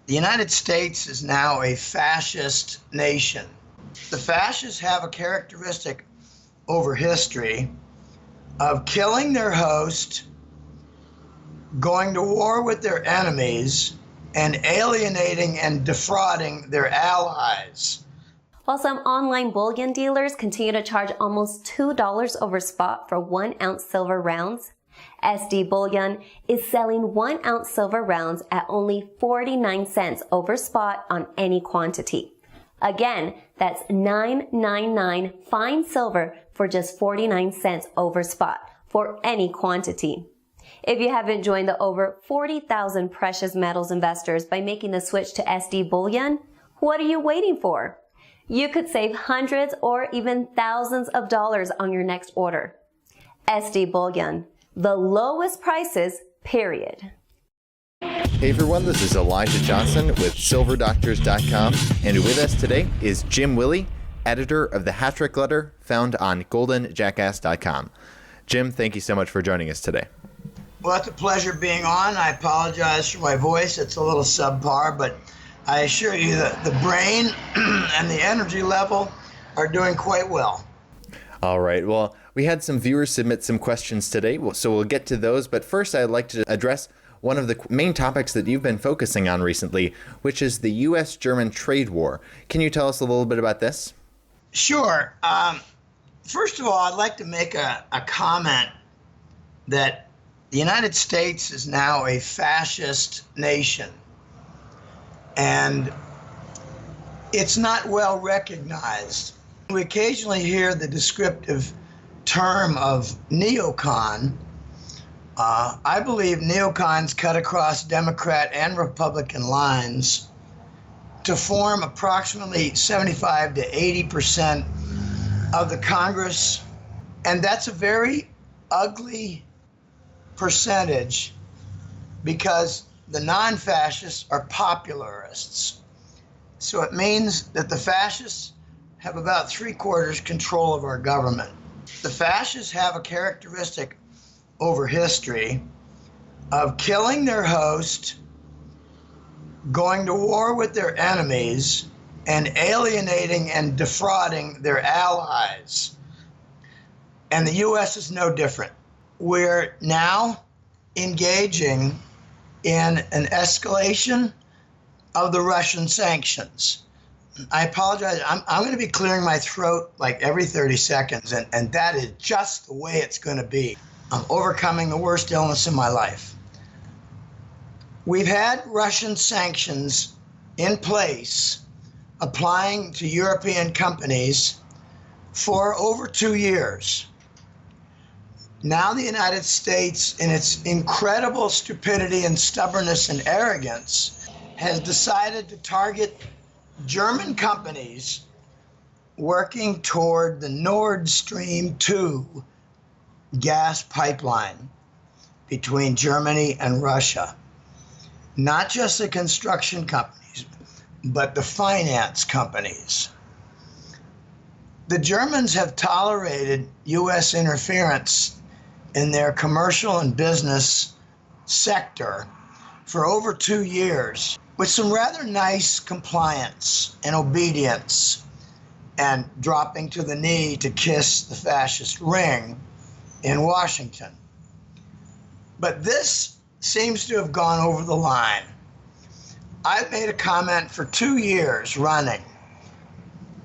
The United States is now a fascist nation. The fascists have a characteristic over history of killing their host, going to war with their enemies, and alienating and defrauding their allies. While some online bullion dealers continue to charge almost $2 over spot for 1 ounce silver rounds, SD Bullion is selling 1 ounce silver rounds at only 49 cents over spot on any quantity. Again, that's $9.99 fine silver for just 49 cents over spot for any quantity. If you haven't joined the over 40,000 precious metals investors by making the switch to SD Bullion, what are you waiting for? You could save hundreds or even thousands of dollars on your next order. SD Bullion, the lowest prices, period. Hey everyone, this is Elijah Johnson with SilverDoctors.com, and with us today is Jim Willie, editor of the Hat-Trick Letter, found on GoldenJackass.com. Jim, thank you so much for joining us today. Well, it's a pleasure being on. I apologize for my voice. It's a little subpar, but I assure you that the brain and the energy level are doing quite well. All right. Well, we had some viewers submit some questions today, so we'll get to those. But first, I'd like to address one of the main topics that you've been focusing on recently, which is the U.S.-German trade war. Can you tell us a little bit about this? Sure. First of all, I'd like to make a comment that the United States is now a fascist nation, and it's not well recognized. We occasionally hear the descriptive term of neocon. I believe neocons cut across Democrat and Republican lines to form approximately 75 to 80% of the Congress, and that's a very ugly percentage because the non-fascists are popularists. So it means that the fascists have about 3/4 control of our government. The fascists have a characteristic over history of killing their host, going to war with their enemies, and alienating and defrauding their allies. And the U.S. is no different. We're now engaging in an escalation of the Russian sanctions. I apologize. I'm going to be clearing my throat like every 30 seconds, and that is just the way it's going to be. I'm overcoming the worst illness in my life. We've had Russian sanctions in place applying to European companies for over 2 years. Now the United States, in its incredible stupidity and stubbornness and arrogance, has decided to target German companies working toward the Nord Stream 2 gas pipeline between Germany and Russia. Not just the construction companies, but the finance companies. The Germans have tolerated U.S. interference in their commercial and business sector for over 2 years with some rather nice compliance and obedience and dropping to the knee to kiss the fascist ring in Washington. But this seems to have gone over the line. I've made a comment for 2 years running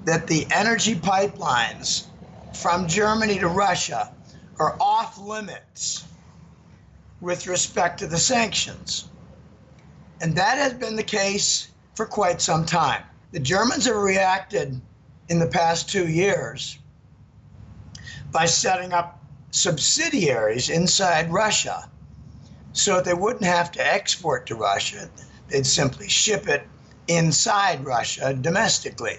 that the energy pipelines from Germany to Russia are off limits with respect to the sanctions. And that has been the case for quite some time. The Germans have reacted in the past 2 years by setting up subsidiaries inside Russia so that they wouldn't have to export to Russia. They'd simply ship it inside Russia domestically.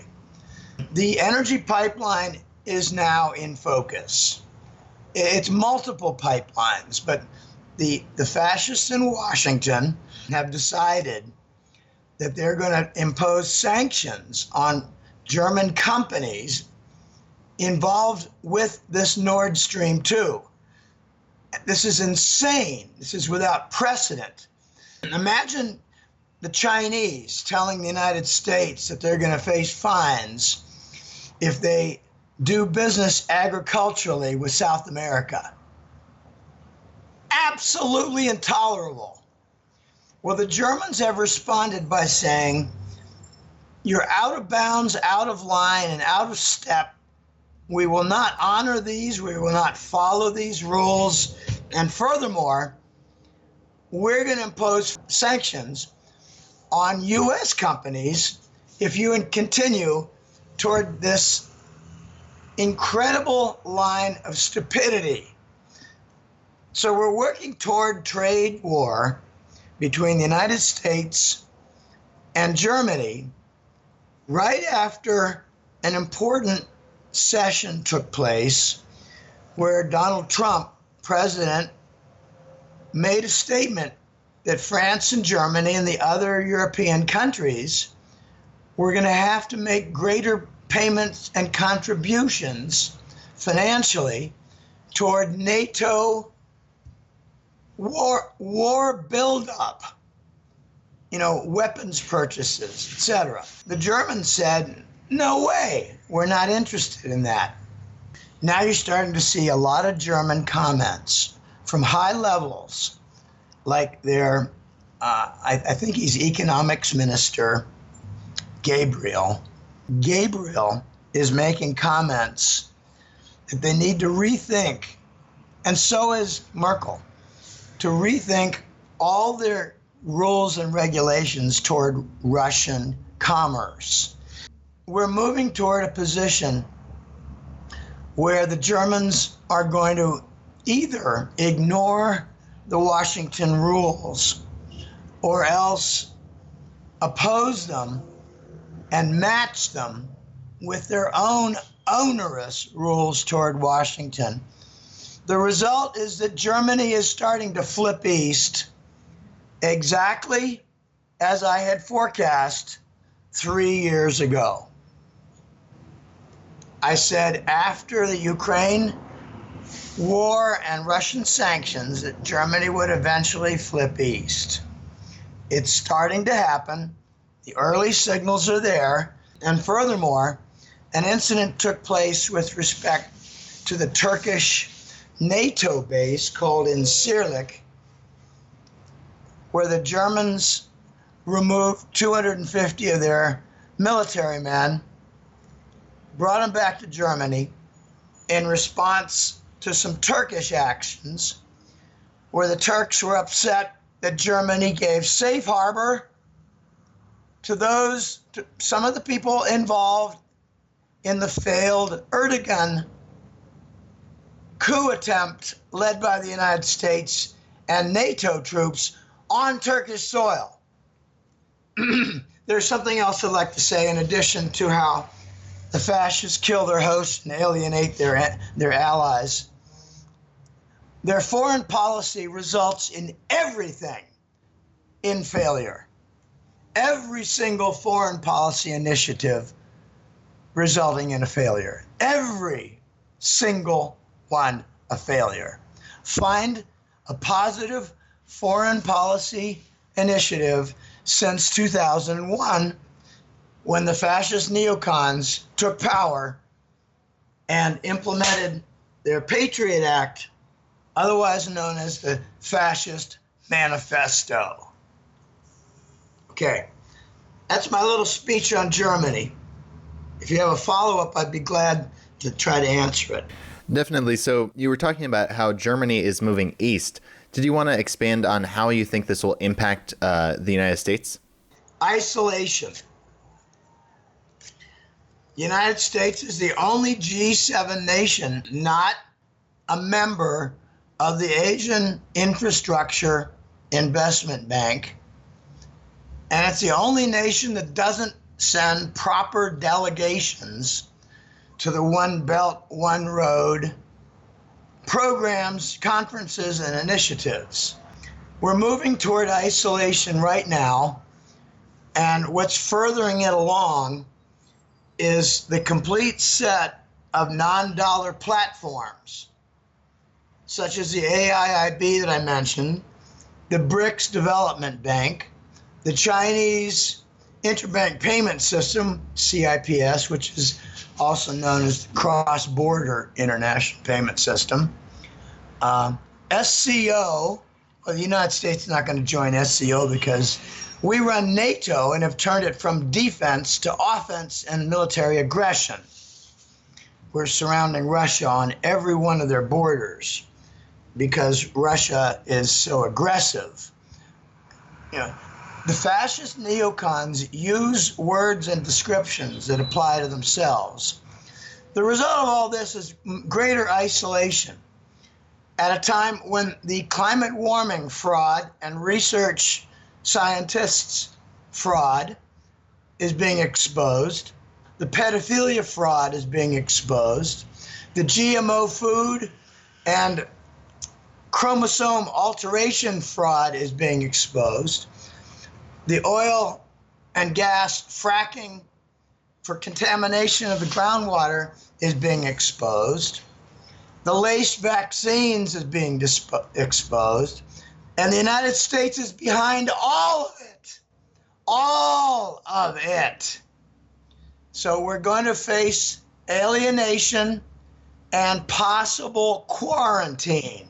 The energy pipeline is now in focus. It's multiple pipelines, but the fascists in Washington have decided that they're going to impose sanctions on German companies involved with this Nord Stream 2. This is insane. This is without precedent. Imagine the Chinese telling the United States that they're going to face fines if they do business agriculturally with South America. Absolutely intolerable. Well, the Germans have responded by saying, you're out of bounds, out of line, and out of step. We will not honor these. We will not follow these rules. And furthermore, we're going to impose sanctions on U.S. companies if you continue toward this incredible line of stupidity. So we're working toward trade war between the United States and Germany right after an important session took place where Donald Trump, president, made a statement that France and Germany and the other European countries were going to have to make greater payments and contributions financially toward NATO war buildup, weapons purchases, etc. The Germans said, no way, we're not interested in that. Now you're starting to see a lot of German comments from high levels, like their, I think he's economics minister, Gabriel. Gabriel is making comments that they need to rethink, and so is Merkel, to rethink all their rules and regulations toward Russian commerce. We're moving toward a position where the Germans are going to either ignore the Washington rules or else oppose them and match them with their own onerous rules toward Washington. The result is that Germany is starting to flip east, exactly as I had forecast 3 years ago. I said after the Ukraine war and Russian sanctions that Germany would eventually flip east. It's starting to happen. The early signals are there. And furthermore, an incident took place with respect to the Turkish NATO base called Incirlik, where the Germans removed 250 of their military men, brought them back to Germany in response to some Turkish actions, where the Turks were upset that Germany gave safe harbor to some of the people involved in the failed Erdogan coup attempt led by the United States and NATO troops on Turkish soil. There's something else I'd like to say in addition to how the fascists kill their hosts and alienate their allies. Their foreign policy results in everything in failure. Every single foreign policy initiative resulting in a failure. Every single one a failure. Find a positive foreign policy initiative since 2001, when the fascist neocons took power and implemented their Patriot Act, otherwise known as the Fascist Manifesto. Okay, that's my little speech on Germany. If you have a follow-up, I'd be glad to try to answer it. Definitely. So you were talking about how Germany is moving east. Did you want to expand on how you think this will impact the United States? Isolation. The United States is the only G7 nation not a member of the Asian Infrastructure Investment Bank. And it's the only nation that doesn't send proper delegations to the One Belt, One Road programs, conferences, and initiatives. We're moving toward isolation right now, and what's furthering it along is the complete set of non-dollar platforms, such as the AIIB that I mentioned, the BRICS Development Bank, the Chinese interbank payment system, CIPS, which is also known as the cross-border international payment system. SCO, well, the United States is not going to join SCO because we run NATO and have turned it from defense to offense and military aggression. We're surrounding Russia on every one of their borders because Russia is so aggressive. You know, the fascist neocons use words and descriptions that apply to themselves. The result of all this is greater isolation. At a time when the climate warming fraud and research scientists' fraud is being exposed, the pedophilia fraud is being exposed, the GMO food and chromosome alteration fraud is being exposed, the oil and gas fracking for contamination of the groundwater is being exposed, the laced vaccines is being exposed, and the United States is behind all of it. All of it. So we're going to face alienation and possible quarantine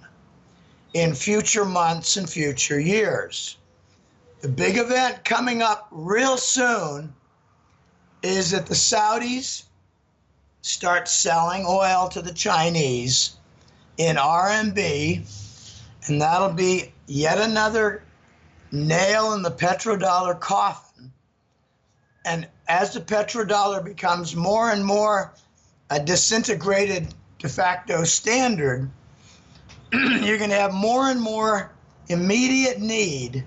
in future months and future years. The big event coming up real soon is that the Saudis start selling oil to the Chinese in RMB, and that'll be yet another nail in the petrodollar coffin. And as the petrodollar becomes more and more a disintegrated de facto standard, you're going to have more and more immediate need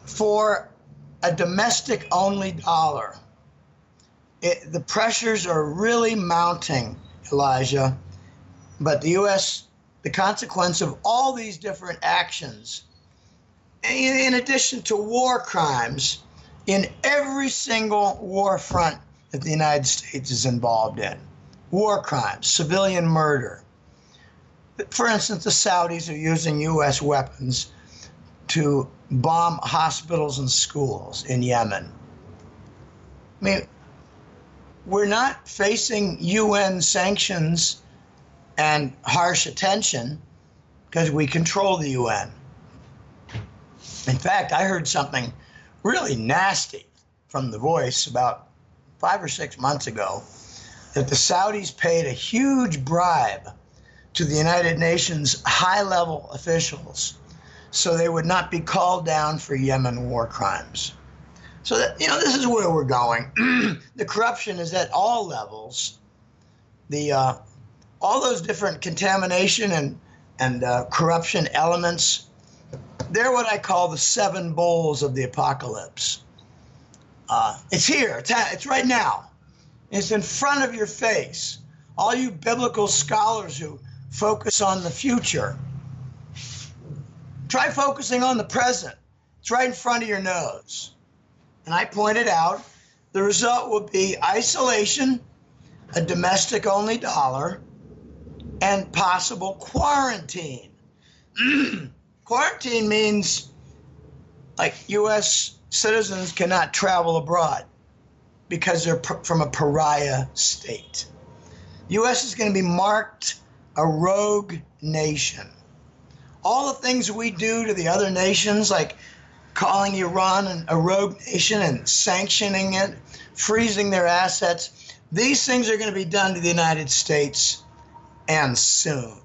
for a domestic-only dollar. The pressures are really mounting, Elijah, but the U.S., the consequence of all these different actions, in addition to war crimes, in every single war front that the United States is involved in, war crimes, civilian murder. For instance, the Saudis are using U.S. weapons to bomb hospitals and schools in Yemen. I mean, we're not facing UN sanctions and harsh attention because we control the UN. In fact, I heard something really nasty from The Voice about 5 or 6 months ago, that the Saudis paid a huge bribe to the United Nations high-level officials so they would not be called down for Yemen war crimes. So that, this is where we're going. The corruption is at all levels. All those different contamination and corruption elements, they're what I call the 7 bowls of the apocalypse. It's here. It's right now. It's in front of your face. All you biblical scholars who focus on the future, try focusing on the present. It's right in front of your nose. And I pointed out the result will be isolation, a domestic-only dollar, and possible quarantine. Quarantine means like U.S. citizens cannot travel abroad because they're from a pariah state. U.S. is going to be marked a rogue nation. All the things we do to the other nations, like calling Iran a rogue nation and sanctioning it, freezing their assets, these things are going to be done to the United States, and soon.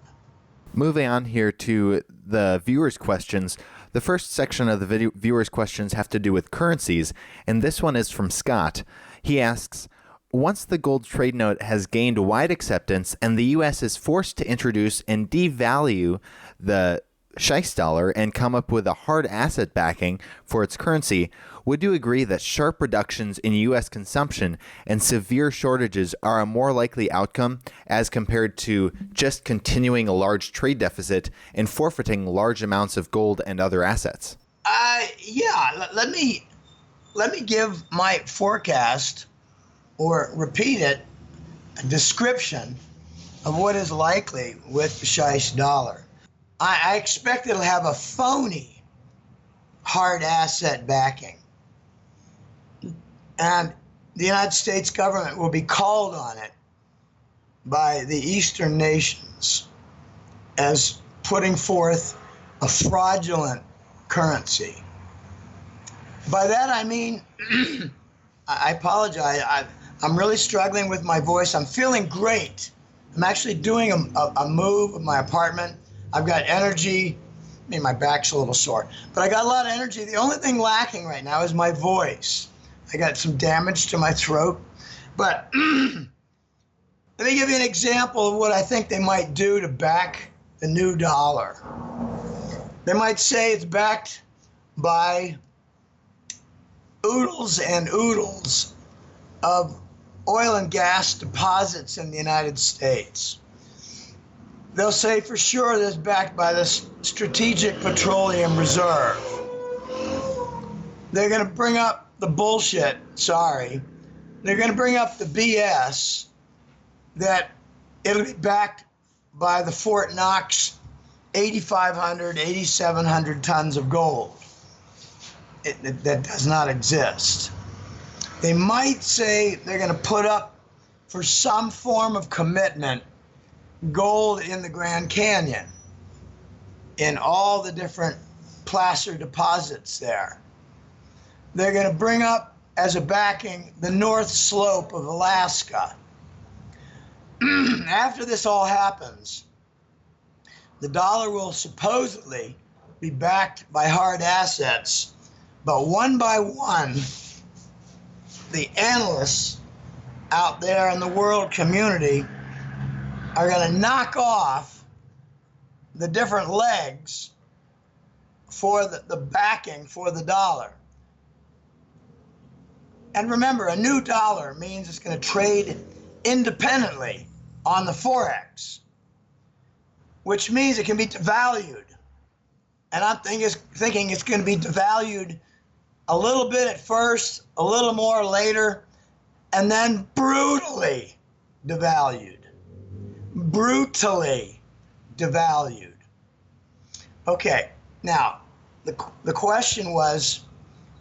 Moving on here to the viewers' questions. The first section of the viewers' questions have to do with currencies, and this one is from Scott. He asks, once the gold trade note has gained wide acceptance and the U.S. is forced to introduce and devalue the Scheich dollar and come up with a hard asset backing for its currency, would you agree that sharp reductions in U.S. consumption and severe shortages are a more likely outcome as compared to just continuing a large trade deficit and forfeiting large amounts of gold and other assets? Yeah. Let me give my forecast, or repeat it, a description of what is likely with the Scheich dollar. I expect it'll have a phony hard asset backing. And the United States government will be called on it by the Eastern nations as putting forth a fraudulent currency. By that I mean, I apologize, I'm really struggling with my voice. I'm feeling great. I'm actually doing a move of my apartment. I've got energy. I mean, my back's a little sore, but I got a lot of energy. The only thing lacking right now is my voice. I got some damage to my throat, but let me give you an example of what I think they might do to back the new dollar. They might say it's backed by oodles and oodles of oil and gas deposits in the United States. They'll say for sure that it's backed by the Strategic Petroleum Reserve. They're going to bring up the bullshit, sorry. They're going to bring up the BS that it'll be backed by the Fort Knox 8,500, 8,700 tons of gold. That does not exist. They might say they're going to put up for some form of commitment gold in the Grand Canyon, in all the different placer deposits there. They're going to bring up as a backing the North Slope of Alaska. After this all happens, the dollar will supposedly be backed by hard assets, but one by one, the analysts out there in the world community are going to knock off the different legs for the backing for the dollar. And remember, a new dollar means it's going to trade independently on the Forex, which means it can be devalued. And I'm thinking it's going to be devalued a little bit at first, a little more later, and then brutally devalued. Brutally devalued. Okay, now the question was,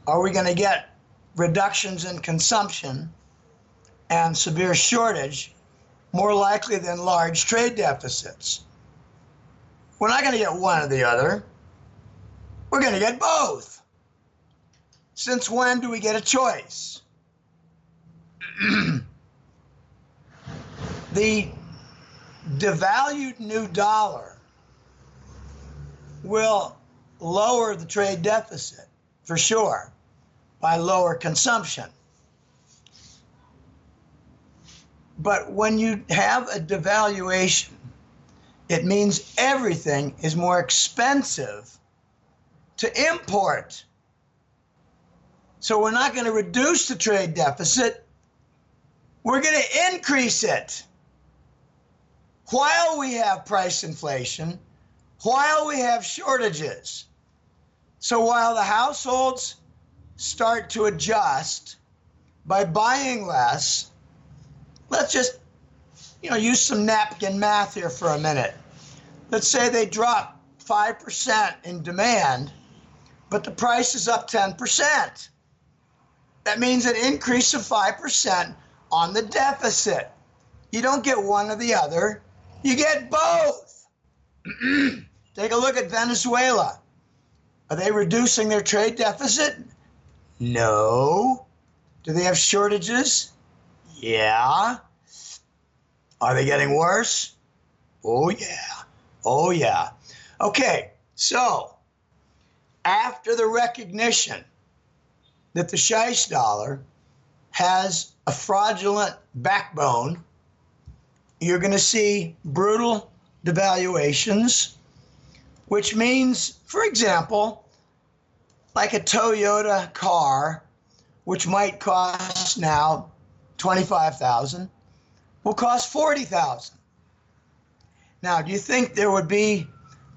are we going to get reductions in consumption and severe shortage more likely than large trade deficits? We're not going to get one or the other. We're going to get both. Since when do we get a choice? The devalued new dollar will lower the trade deficit, for sure, by lower consumption. But when you have a devaluation, it means everything is more expensive to import. So we're not going to reduce the trade deficit, we're going to increase it. While we have price inflation, while we have shortages. So while the households start to adjust by buying less, let's just, use some napkin math here for a minute. Let's say they drop 5% in demand, but the price is up 10%. That means an increase of 5% on the deficit. You don't get one or the other, you get both. Take a look at Venezuela. Are they reducing their trade deficit? No. Do they have shortages? Yeah. Are they getting worse? Oh yeah. Oh yeah. Okay, so after the recognition that the Scheich dollar has a fraudulent backbone, you're going to see brutal devaluations, which means, for example, like a Toyota car, which might cost now $25,000, will cost $40,000. Now, do you think there would be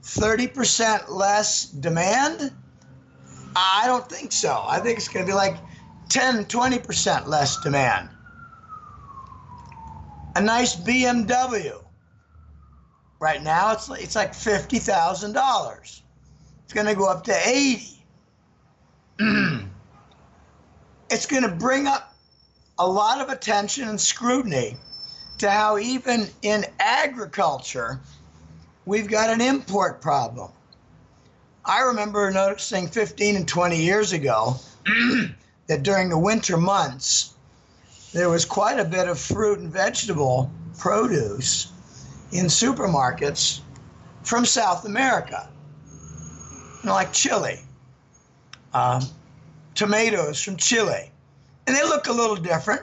30% less demand? I don't think so. I think it's going to be like 10, 20% less demand. A nice BMW. Right now, it's like $50,000. It's going to go up to 80. it's going to bring up a lot of attention and scrutiny to how even in agriculture, we've got an import problem. I remember noticing 15 and 20 years ago that during the winter months, there was quite a bit of fruit and vegetable produce in supermarkets from South America, like Chile, tomatoes from Chile. And they look a little different,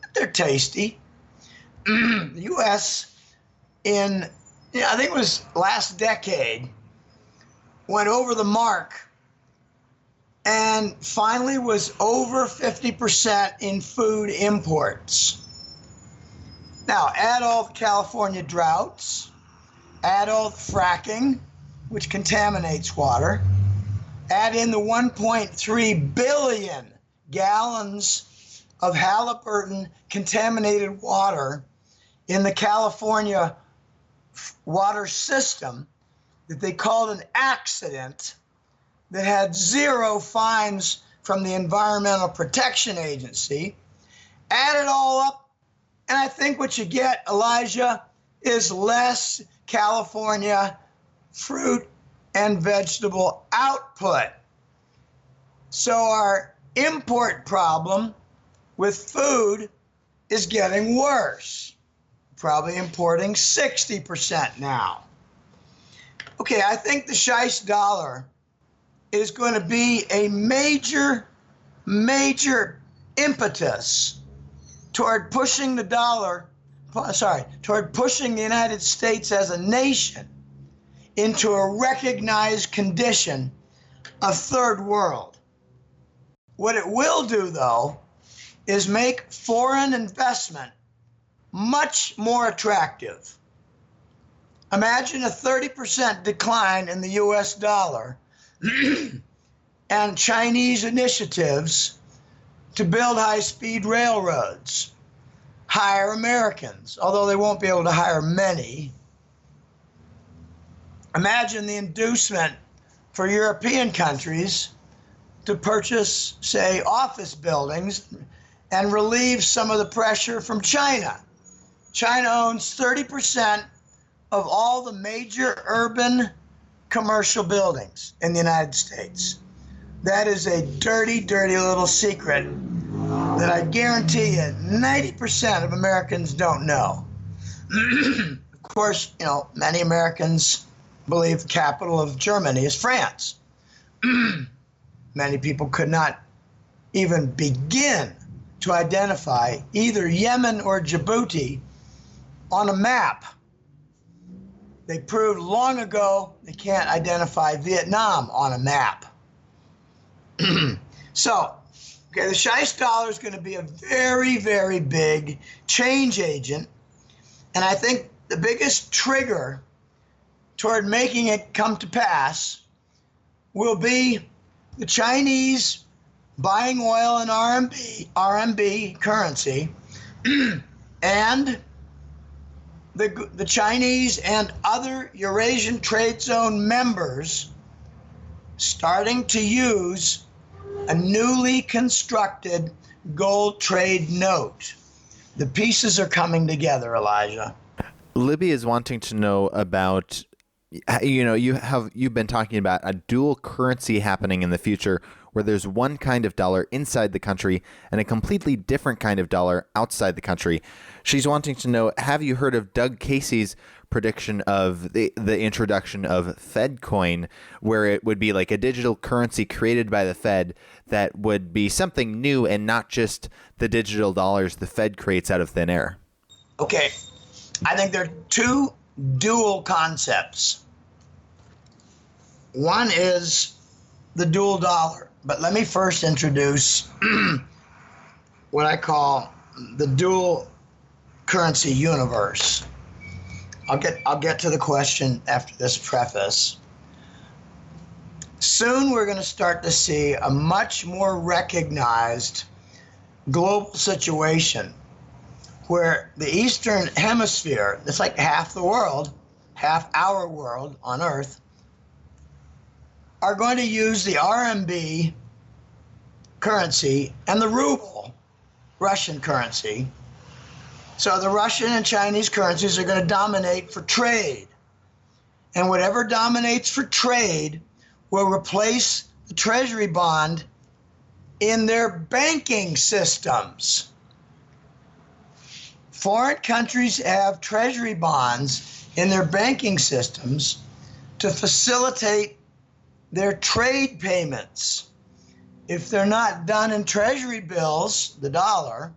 but they're tasty. The U.S. I think it was last decade, went over the mark and finally was over 50% in food imports. Now, add all the California droughts, add all the fracking, which contaminates water, add in the 1.3 billion gallons of Halliburton contaminated water in the California water system that they called an accident, that had 0 fines from the Environmental Protection Agency. Add it all up, and I think what you get, Elijah, is less California fruit and vegetable output. So our import problem with food is getting worse. Probably importing 60% now. Okay, I think the Scheist dollar is going to be a major impetus toward pushing toward pushing the United States as a nation into a recognized condition of third world. What it will do, though, is make foreign investment much more attractive. Imagine a 30% decline in the US dollar and Chinese initiatives to build high-speed railroads, hire Americans, although they won't be able to hire many. Imagine the inducement for European countries to purchase, say, office buildings and relieve some of the pressure from China. China owns 30% of all the major urban commercial buildings in the United States. That is a dirty, dirty little secret that I guarantee you 90% of Americans don't know. Of course, many Americans believe the capital of Germany is France. Many people could not even begin to identify either Yemen or Djibouti on a map. They proved long ago they can't identify Vietnam on a map. So, the Scheist dollar is going to be a very, very big change agent. And I think the biggest trigger toward making it come to pass will be the Chinese buying oil in RMB currency, and the Chinese and other Eurasian Trade Zone members starting to use a newly constructed gold trade note. The pieces are coming together, Elijah. Libby is wanting to know about, you've been talking about a dual currency happening in the future, where there's one kind of dollar inside the country and a completely different kind of dollar outside the country. She's wanting to know, have you heard of Doug Casey's prediction of the introduction of Fed coin, where it would be like a digital currency created by the Fed that would be something new and not just the digital dollars the Fed creates out of thin air? Okay, I think there are two dual concepts. One is the dual dollar, but let me first introduce what I call the dual currency universe. I'll get to the question after this preface. Soon we're going to start to see a much more recognized global situation where the Eastern Hemisphere, it's like half the world, half our world on Earth, are going to use the RMB currency and the ruble, Russian currency. So the Russian and Chinese currencies are going to dominate for trade. And whatever dominates for trade will replace the treasury bond in their banking systems. Foreign countries have treasury bonds in their banking systems to facilitate their trade payments. If they're not done in treasury bills, the dollar,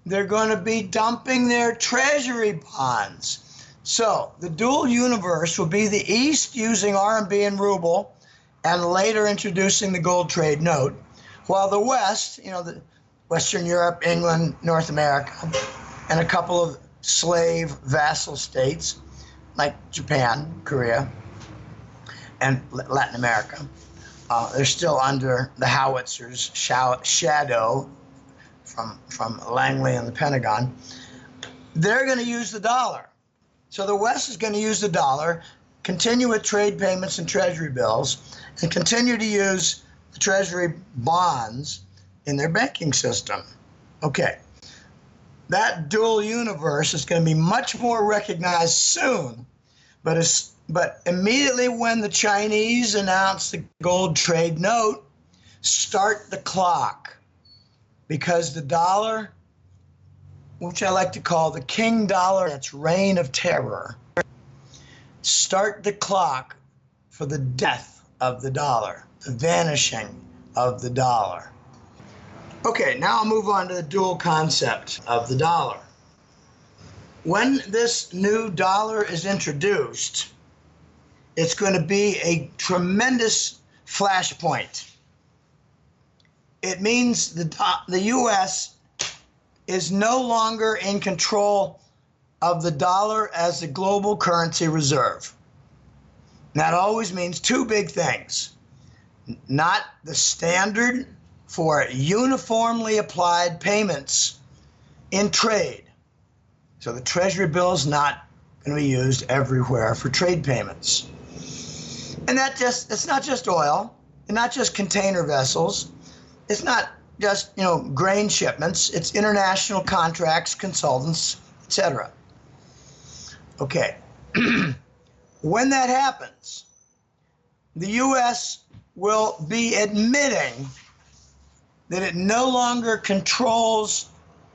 they're going to be dumping their treasury bonds. So the dual universe will be the East using RMB and ruble and later introducing the gold trade note, while the West, the Western Europe, England, North America, and a couple of slave vassal states like Japan, Korea, and Latin America, they're still under the howitzers shadow from Langley and the Pentagon. They're going to use the dollar. So the West is going to use the dollar, continue with trade payments and treasury bills, and continue to use the treasury bonds in their banking system. Okay. That dual universe is going to be much more recognized soon, but immediately when the Chinese announce the gold trade note, start the clock, because the dollar, which I like to call the king dollar, its reign of terror, start the clock for the death of the dollar, the vanishing of the dollar. Okay, now I'll move on to the dual concept of the dollar. When this new dollar is introduced, it's going to be a tremendous flashpoint. It means the U.S. is no longer in control of the dollar as the global currency reserve. That always means two big things. Not the standard for uniformly applied payments in trade. So the treasury bill is not going to be used everywhere for trade payments. And it's not just oil, and not just container vessels. It's not just, grain shipments. It's international contracts, consultants, etc. Okay. When that happens, the U.S. will be admitting that it no longer controls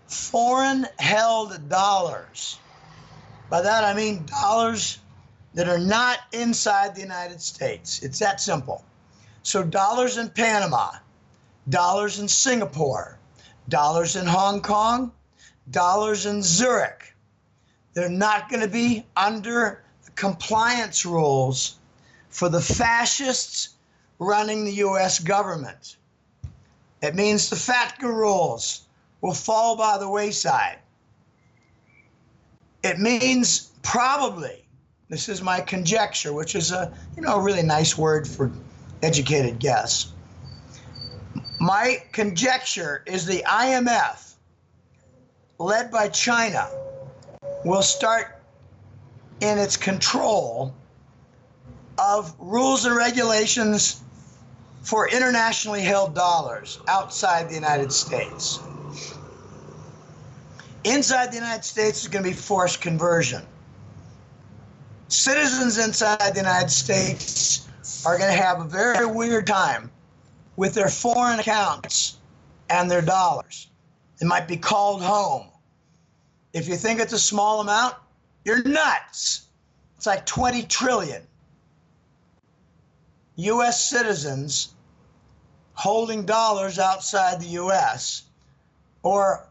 foreign-held dollars. By that I mean dollars that are not inside the United States. It's that simple. So dollars in Panama, dollars in Singapore, dollars in Hong Kong, dollars in Zurich, they're not going to be under the compliance rules for the fascists running the U.S. government. It means the FATCA rules will fall by the wayside. It means probably, this is my conjecture, which is a really nice word for educated guess. My conjecture is the IMF, led by China, will start in its control of rules and regulations for internationally held dollars outside the United States. Inside the United States is going to be forced conversion. Citizens inside the United States are going to have a very weird time with their foreign accounts and their dollars. It might be called home. If you think it's a small amount, you're nuts. It's like 20 trillion. U.S. citizens holding dollars outside the U.S. or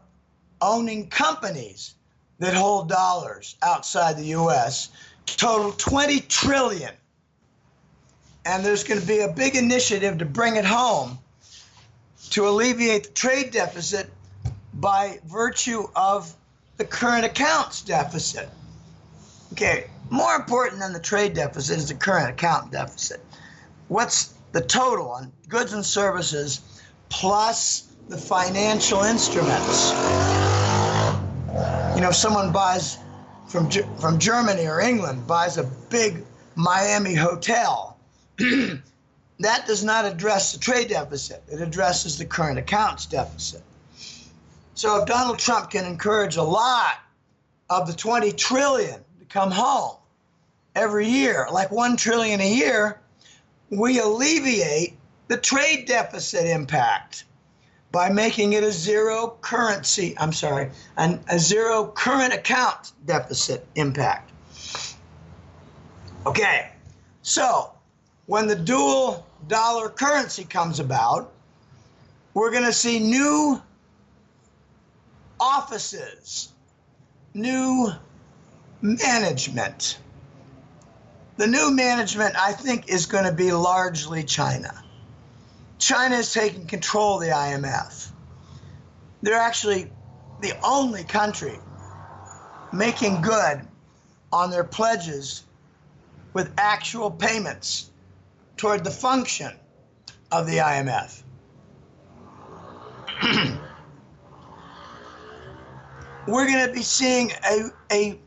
owning companies that hold dollars outside the U.S. total 20 trillion. And there's going to be a big initiative to bring it home to alleviate the trade deficit by virtue of the current accounts deficit. Okay, more important than the trade deficit is the current account deficit. What's the total on goods and services plus the financial instruments? If someone buys from Germany or England, buys a big Miami hotel, that does not address the trade deficit. It addresses the current accounts deficit. So if Donald Trump can encourage a lot of the 20 trillion to come home every year, like 1 trillion a year, we alleviate the trade deficit impact by making it a zero current account deficit impact. Okay, so when the dual dollar currency comes about, we're going to see new offices, new management. The new management, I think, is going to be largely China. China is taking control of the IMF. They're actually the only country making good on their pledges with actual payments toward the function of the IMF. We're going to be seeing a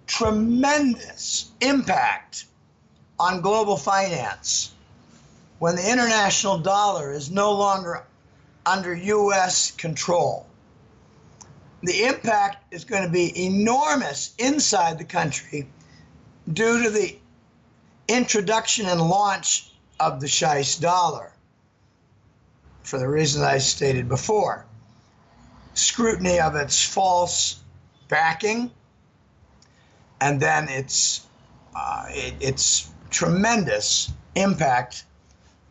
tremendous impact on global finance when the international dollar is no longer under U.S. control. The impact is going to be enormous inside the country due to the introduction and launch of the Scheisse dollar, for the reasons I stated before. Scrutiny of its false backing, and then its tremendous impact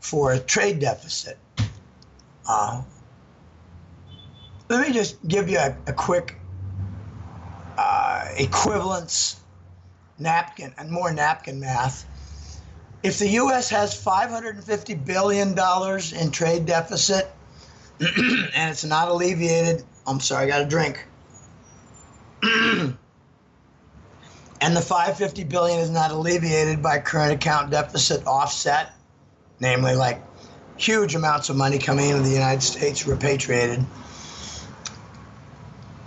for a trade deficit. Let me just give you a quick equivalence napkin and more napkin math. If the U.S. has $550 billion in trade deficit and it's not alleviated, I'm sorry, I got a drink. And the $550 billion is not alleviated by current account deficit offset, namely like huge amounts of money coming into the United States repatriated.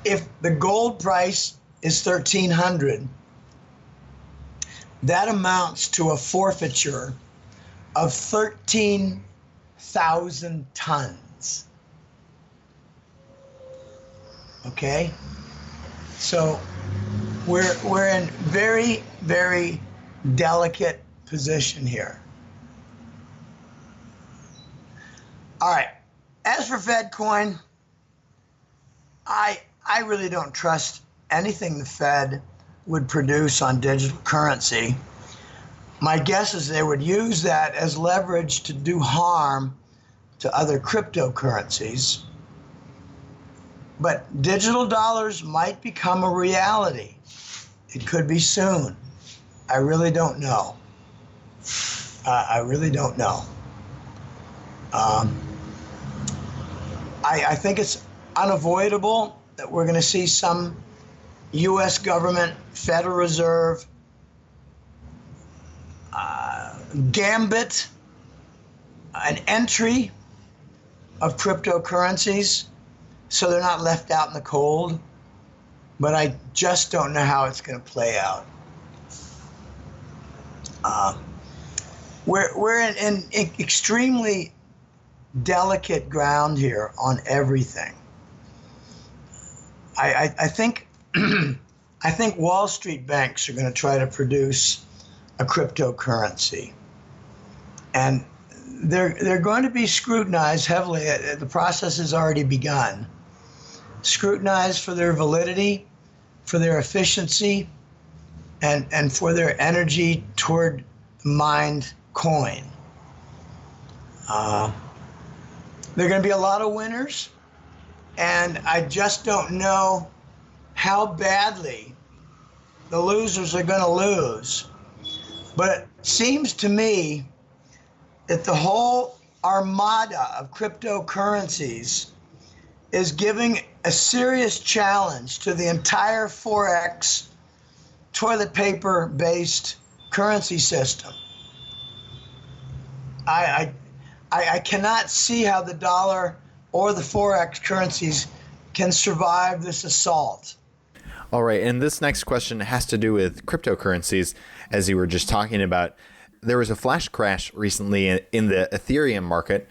If the gold price is $1,300, that amounts to a forfeiture of 13,000 tons. Okay? So we're in very, very delicate position here. All right. As for Fed coin, I really don't trust anything the Fed would produce on digital currency. My guess is they would use that as leverage to do harm to other cryptocurrencies. But digital dollars might become a reality. It could be soon. I really don't know. I really don't know. I think it's unavoidable that we're going to see some U.S. government, Federal Reserve, gambit, an entry of cryptocurrencies so they're not left out in the cold. But I just don't know how it's going to play out. We're in extremely delicate ground here on everything. I think Wall Street banks are going to try to produce a cryptocurrency, and they're going to be scrutinized heavily. The process has already begun. Scrutinized for their validity, for their efficiency, and for their energy toward mined coin. There are going to be a lot of winners, and I just don't know how badly the losers are going to lose. But it seems to me that the whole armada of cryptocurrencies is giving a serious challenge to the entire Forex toilet paper based currency system. I cannot see how the dollar or the Forex currencies can survive this assault. All right, and this next question has to do with cryptocurrencies, as you were just talking about. there was a flash crash recently in the Ethereum market,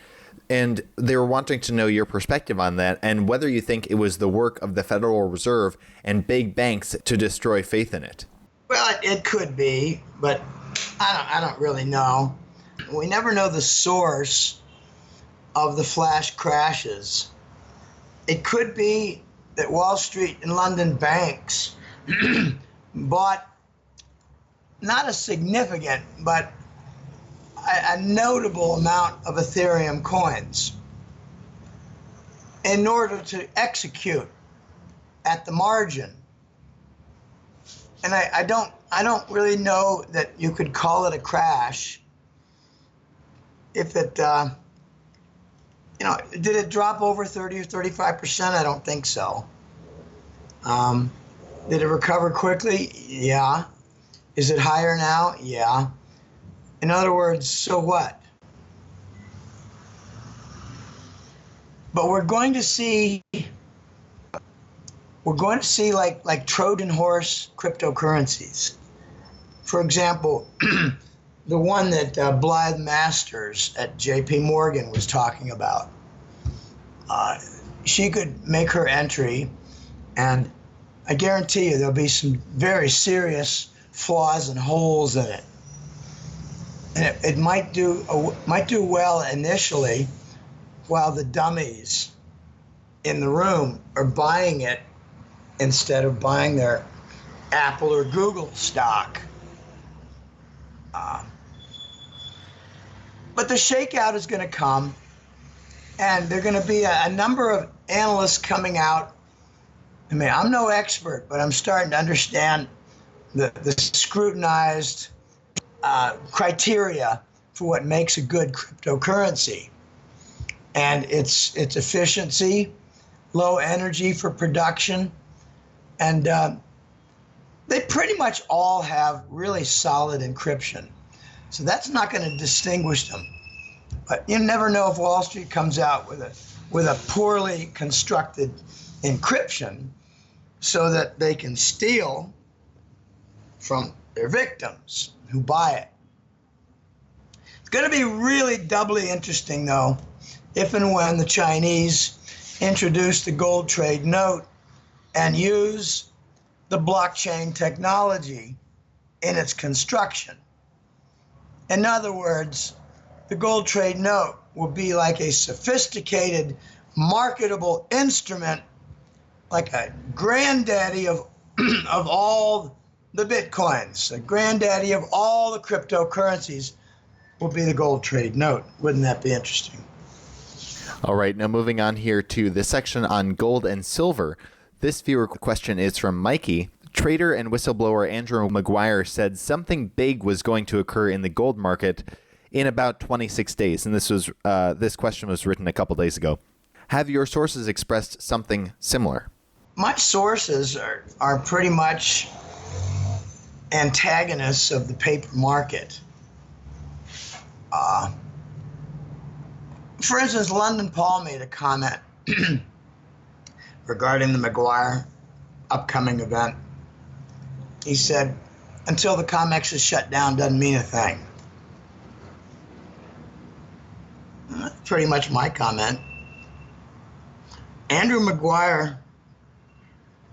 and they were wanting to know your perspective on that and whether you think it was the work of the Federal Reserve and big banks to destroy faith in it. Well, it could be, but I don't really know. We never know the source of the flash crashes. It could be that Wall Street and London banks bought not a significant, but a notable amount of Ethereum coins in order to execute at the margin. And I don't really know that you could call it a crash. If it, did it drop over 30 or 35%? I don't think so. Did it recover quickly? Yeah. Is it higher now? Yeah. In other words, so what? But we're going to see like Trojan horse cryptocurrencies. For example, the one that Blythe Masters at JP Morgan was talking about. She could make her entry, and I guarantee you there'll be some very serious flaws and holes in it. And it might do well initially while the dummies in the room are buying it instead of buying their Apple or Google stock. But the shakeout is going to come, and there are going to be a number of analysts coming out. I mean, I'm no expert, but I'm starting to understand the scrutinized criteria for what makes a good cryptocurrency. And it's efficiency, low energy for production, and they pretty much all have really solid encryption. So that's not going to distinguish them. But you never know if Wall Street comes out with a poorly constructed encryption so that they can steal from their victims who buy it. It's going to be really doubly interesting, though, if and when the Chinese introduce the gold trade note and use the blockchain technology in its construction. In other words, the gold trade note will be like a sophisticated, marketable instrument, like a granddaddy of all the bitcoins. The granddaddy of all the cryptocurrencies will be the gold trade note. Wouldn't that be interesting? All right, now moving on here to the section on gold and silver. This viewer question is from Mikey. Trader and whistleblower Andrew McGuire said something big was going to occur in the gold market in about 26 days. And this question was written a couple days ago. Have your sources expressed something similar? My sources are pretty much antagonists of the paper market. For instance, London Paul made a comment regarding the McGuire upcoming event. He said, until the COMEX is shut down doesn't mean a thing. That's pretty much my comment. Andrew McGuire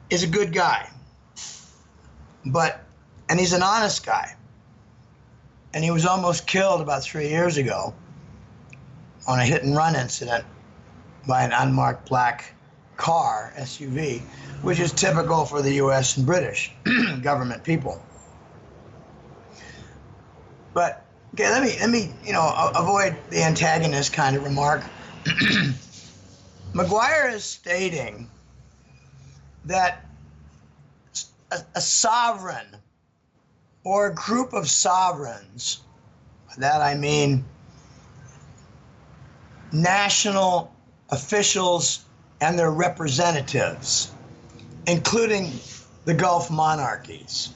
is a good guy, and he's an honest guy. And he was almost killed about 3 years ago on a hit and run incident by an unmarked black car, SUV, which is typical for the US and British government people. But okay, let me avoid the antagonist kind of remark. McGuire is stating that a sovereign or a group of sovereigns, by that I mean national officials and their representatives, including the Gulf monarchies.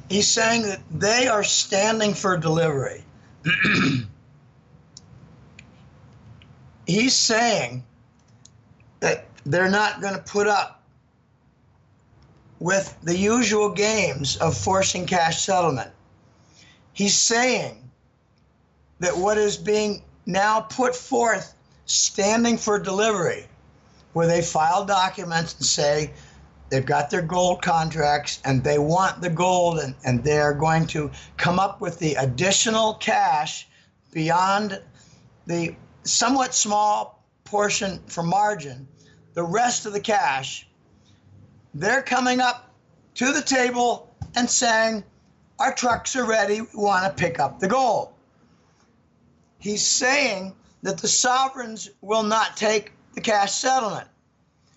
He's saying that they are standing for delivery. He's saying that they're not going to put up with the usual games of forcing cash settlement. He's saying that what is being now put forth, standing for delivery, where they file documents and say they've got their gold contracts and they want the gold, and they're going to come up with the additional cash beyond the somewhat small portion for margin, the rest of the cash, they're coming up to the table and saying, our trucks are ready, we want to pick up the gold. He's saying that the sovereigns will not take the cash settlement.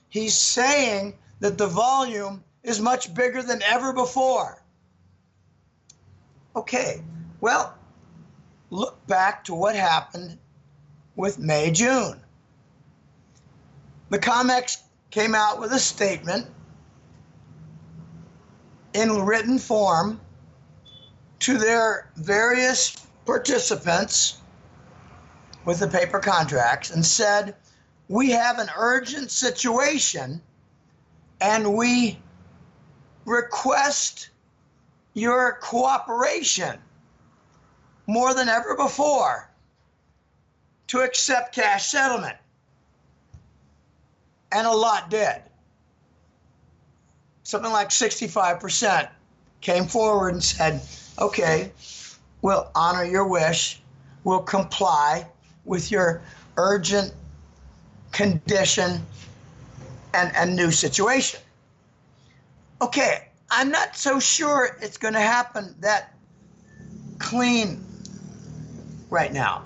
He's saying that the volume is much bigger than ever before. Okay, well, look back to what happened with May, June. The COMEX came out with a statement in written form to their various participants with the paper contracts and said, we have an urgent situation and we request your cooperation more than ever before to accept cash settlement. And a lot did. Something like 65% came forward and said, okay, we'll honor your wish, we'll comply with your urgent condition and new situation. Okay, I'm not so sure it's going to happen that clean right now.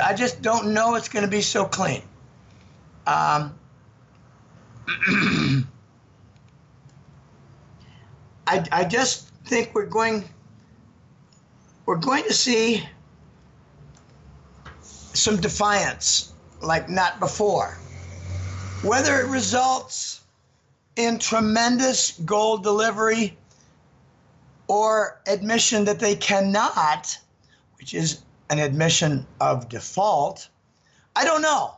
I just don't know it's going to be so clean. I just think we're going to see some defiance like not before. Whether it results in tremendous gold delivery or admission that they cannot, which is an admission of default, I don't know.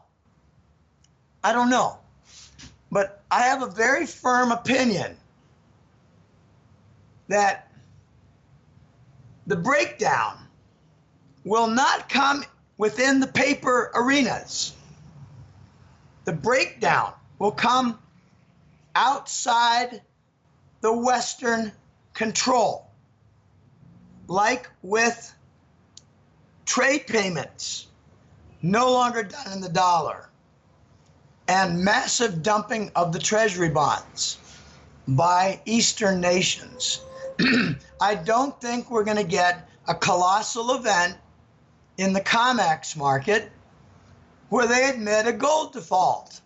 But I have a very firm opinion that the breakdown will not come within the paper arenas. The breakdown will come outside the Western control, like with trade payments no longer done in the dollar and massive dumping of the treasury bonds by Eastern nations. I don't think we're going to get a colossal event in the COMEX market where they admit a gold default.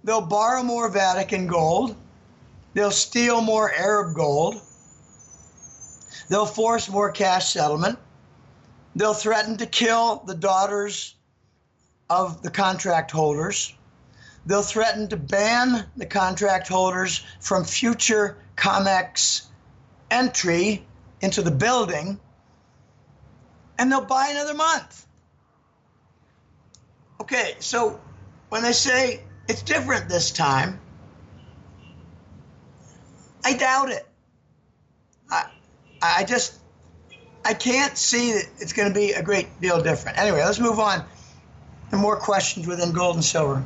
They'll borrow more Vatican gold. They'll steal more Arab gold. They'll force more cash settlement. They'll threaten to kill the daughters of the contract holders. They'll threaten to ban the contract holders from future COMEX entry into the building, and they'll buy another month. Okay, so when they say it's different this time, I doubt it. I can't see that it's going to be a great deal different. Anyway, let's move on to more questions within gold and silver.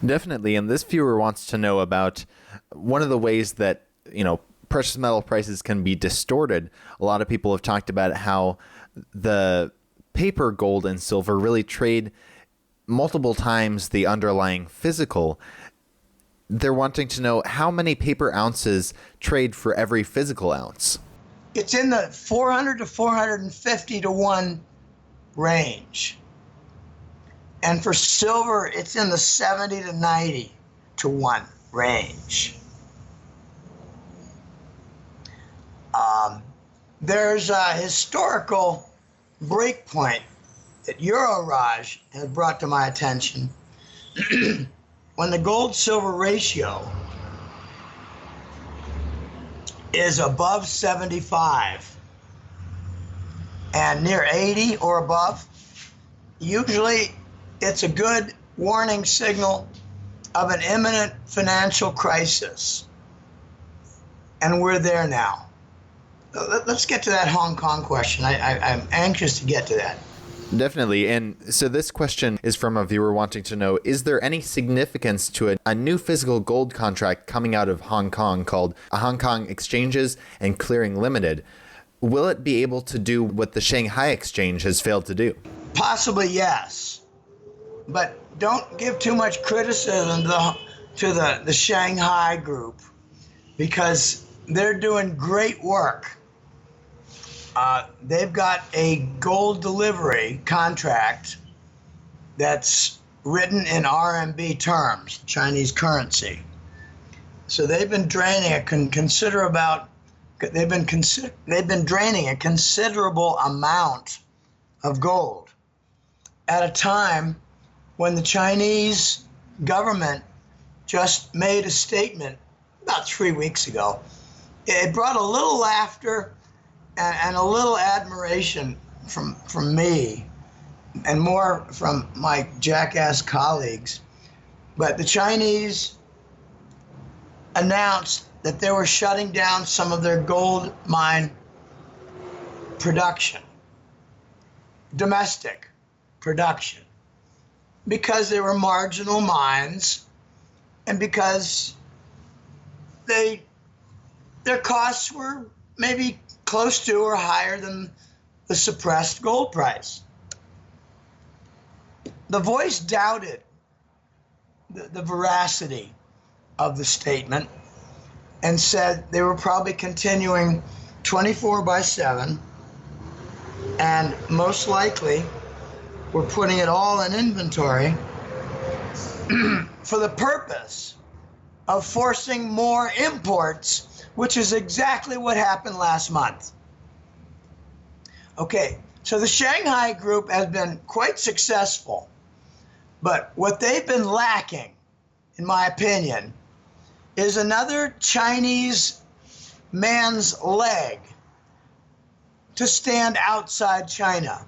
Definitely, and this viewer wants to know about one of the ways that, precious metal prices can be distorted. A lot of people have talked about how the paper gold and silver really trade multiple times the underlying physical. They're wanting to know how many paper ounces trade for every physical ounce. It's in the 400 to 450 to 1 range. And for silver, it's in the 70 to 90 to 1 range. There's a historical breakpoint that Euroraj has brought to my attention when the gold-silver ratio is above 75 and near 80 or above, usually it's a good warning signal of an imminent financial crisis. And we're there now. let's get to that Hong Kong question. I'm anxious to get to that. Definitely. And so this question is from a viewer wanting to know, is there any significance to a new physical gold contract coming out of Hong Kong called Hong Kong Exchanges and Clearing Limited? Will it be able to do what the Shanghai Exchange has failed to do? Possibly, yes. But don't give too much criticism to the Shanghai group, because they're doing great work. They've got a gold delivery contract that's written in RMB terms, Chinese currency. So they've been draining a considerable amount of gold at a time when the Chinese government just made a statement about 3 weeks ago. It brought a little laughter and a little admiration from me, and more from my jackass colleagues. But the Chinese announced that they were shutting down some of their gold mine production, domestic production, because they were marginal mines and because their costs were maybe close to or higher than the suppressed gold price. The Voice doubted the veracity of the statement and said they were probably continuing 24/7, and most likely were putting it all in inventory for the purpose of forcing more imports, which is exactly what happened last month. Okay, so the Shanghai group has been quite successful, but what they've been lacking, in my opinion, is another Chinese man's leg to stand outside China,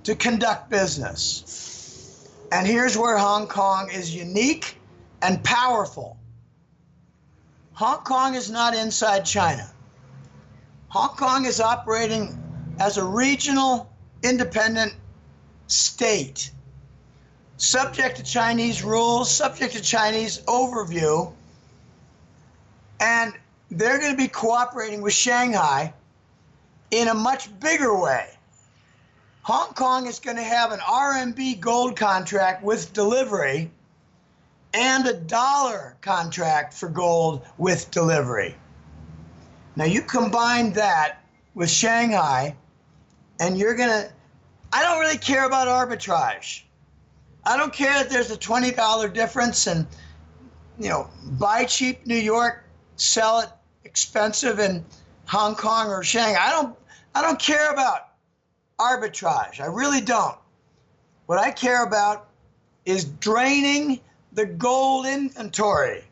to conduct business. And here's where Hong Kong is unique and powerful. Hong Kong is not inside China. Hong Kong is operating as a regional independent state, subject to Chinese rules, subject to Chinese overview, and they're going to be cooperating with Shanghai in a much bigger way. Hong Kong is going to have an RMB gold contract with delivery and a dollar contract for gold with delivery. Now you combine that with Shanghai, and you're gonna, I don't really care about arbitrage. I don't care that there's a $20 difference and, buy cheap New York, sell it expensive in Hong Kong or Shanghai. I don't care about arbitrage. I really don't. What I care about is draining the gold inventory,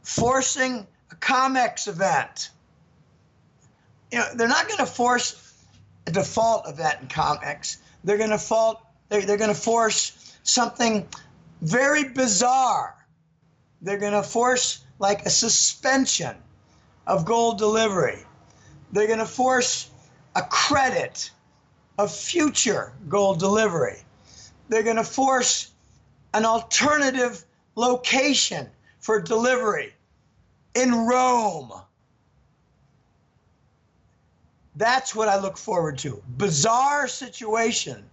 forcing a COMEX event. They're not going to force a default event in COMEX. They're going to force something very bizarre. They're going to force like a suspension of gold delivery. They're going to force a credit of future gold delivery. They're going to force an alternative location for delivery in Rome. That's what I look forward to. Bizarre situation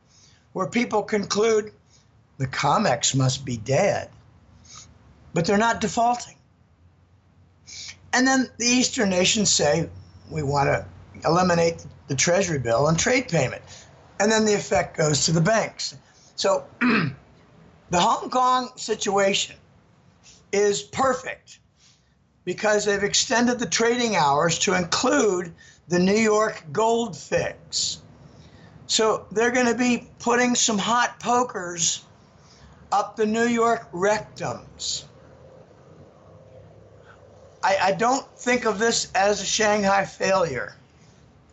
where people conclude the COMEX must be dead, but they're not defaulting. And then the Eastern nations say, we want to eliminate the treasury bill and trade payment. And then the effect goes to the banks. So the Hong Kong situation is perfect because they've extended the trading hours to include the New York gold fix. So they're going to be putting some hot pokers up the New York rectums. I don't think of this as a Shanghai failure.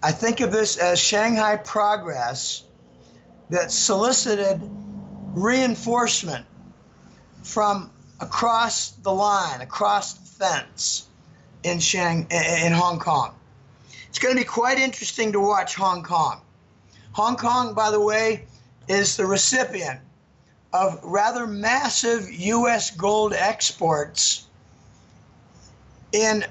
I think of this as Shanghai progress that solicited reinforcement from across the line, across the fence in Hong Kong. It's going to be quite interesting to watch Hong Kong. Hong Kong, by the way, is the recipient of rather massive U.S. gold exports in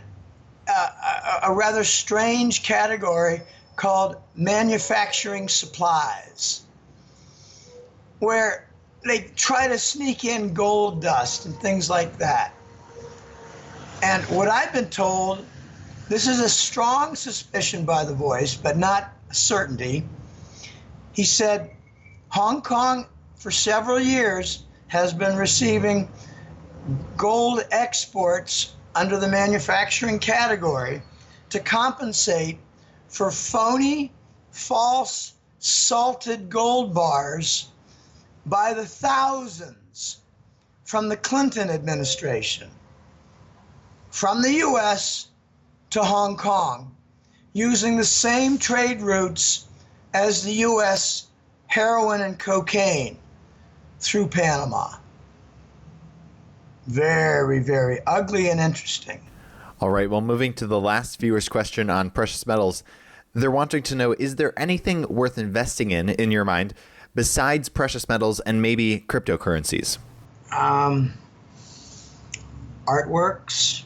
a rather strange category called manufacturing supplies, where they try to sneak in gold dust and things like that. And what I've been told, this is a strong suspicion by the voice, but not a certainty. He said Hong Kong for several years has been receiving gold exports under the manufacturing category to compensate for phony, false, salted gold bars by the thousands from the Clinton administration, from the US to Hong Kong, using the same trade routes as the US heroin and cocaine through Panama. Very, very ugly and interesting. All right, well, moving to the last viewer's question on precious metals. They're wanting to know, is there anything worth investing in your mind, besides precious metals and maybe cryptocurrencies? Artworks,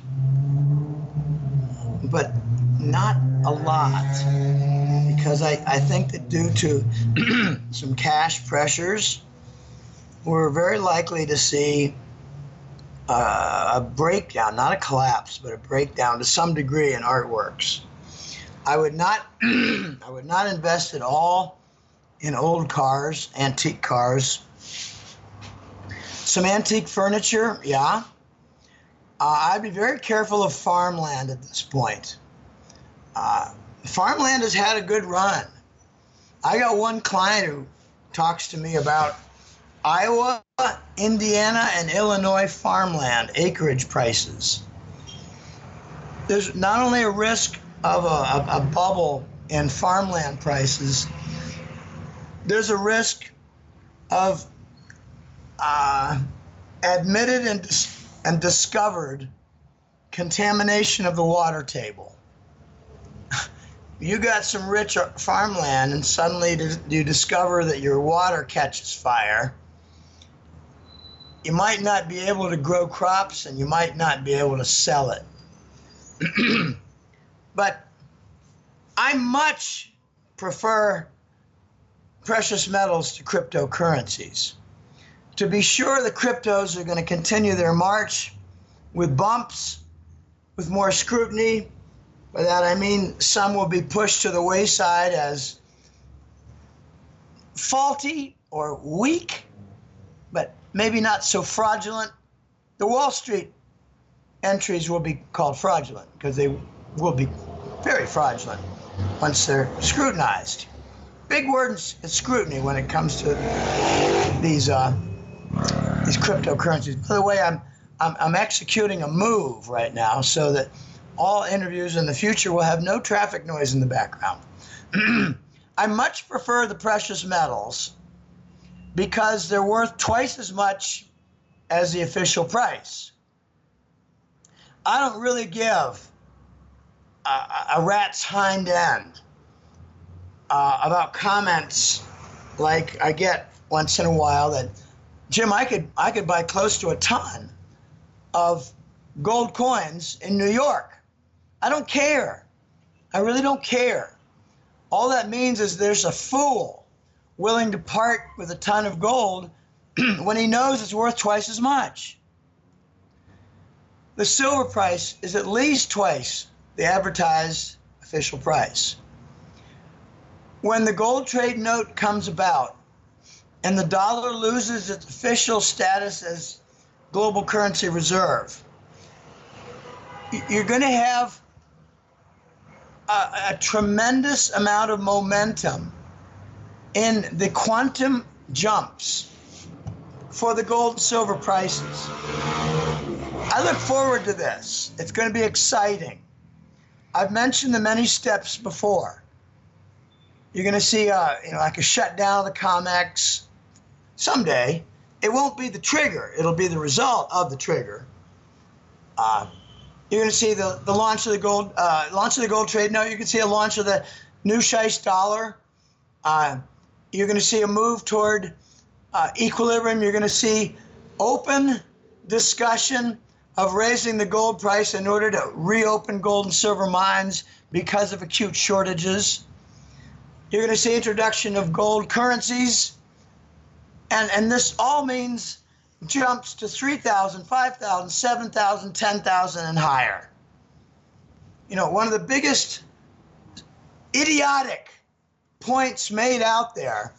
but not a lot, because I think that due to some cash pressures, we're very likely to see a breakdown, not a collapse, but a breakdown to some degree in artworks. I would not invest at all in old cars, antique cars. Some antique furniture, yeah. I'd be very careful of farmland at this point. Farmland has had a good run. I got one client who talks to me about Iowa, Indiana, and Illinois farmland acreage prices. There's not only a risk of a bubble in farmland prices, there's a risk of admitted and discovered contamination of the water table. You got some rich farmland and suddenly you discover that your water catches fire. You might not be able to grow crops and you might not be able to sell it. But I much prefer precious metals to cryptocurrencies. To be sure, the cryptos are going to continue their march with bumps, with more scrutiny. By that I mean some will be pushed to the wayside as faulty or weak, but maybe not so fraudulent. The Wall Street entries will be called fraudulent because they will be very fraudulent once they're scrutinized. Big words is scrutiny when it comes to these cryptocurrencies. By the way, I'm executing a move right now so that all interviews in the future will have no traffic noise in the background. I much prefer the precious metals because they're worth twice as much as the official price. I don't really give a rat's hind end about comments like I get once in a while that, Jim, I could buy close to a ton of gold coins in New York. I don't care. I really don't care. All that means is there's a fool willing to part with a ton of gold when he knows it's worth twice as much. The silver price is at least twice the advertised official price. When the gold trade note comes about and the dollar loses its official status as global currency reserve, you're going to have a tremendous amount of momentum in the quantum jumps for the gold and silver prices. I look forward to this. It's going to be exciting. I've mentioned the many steps before. You're going to see like a shutdown of the COMEX someday. It won't be the trigger. It'll be the result of the trigger. You're going to see the launch of the gold trade note. You can see a launch of the new Scheich dollar. You're going to see a move toward equilibrium. You're going to see open discussion of raising the gold price in order to reopen gold and silver mines because of acute shortages. You're going to see introduction of gold currencies. And this all means jumps to 3,000, 5,000, 7,000, 10,000 and higher. You know, one of the biggest idiotic points made out there,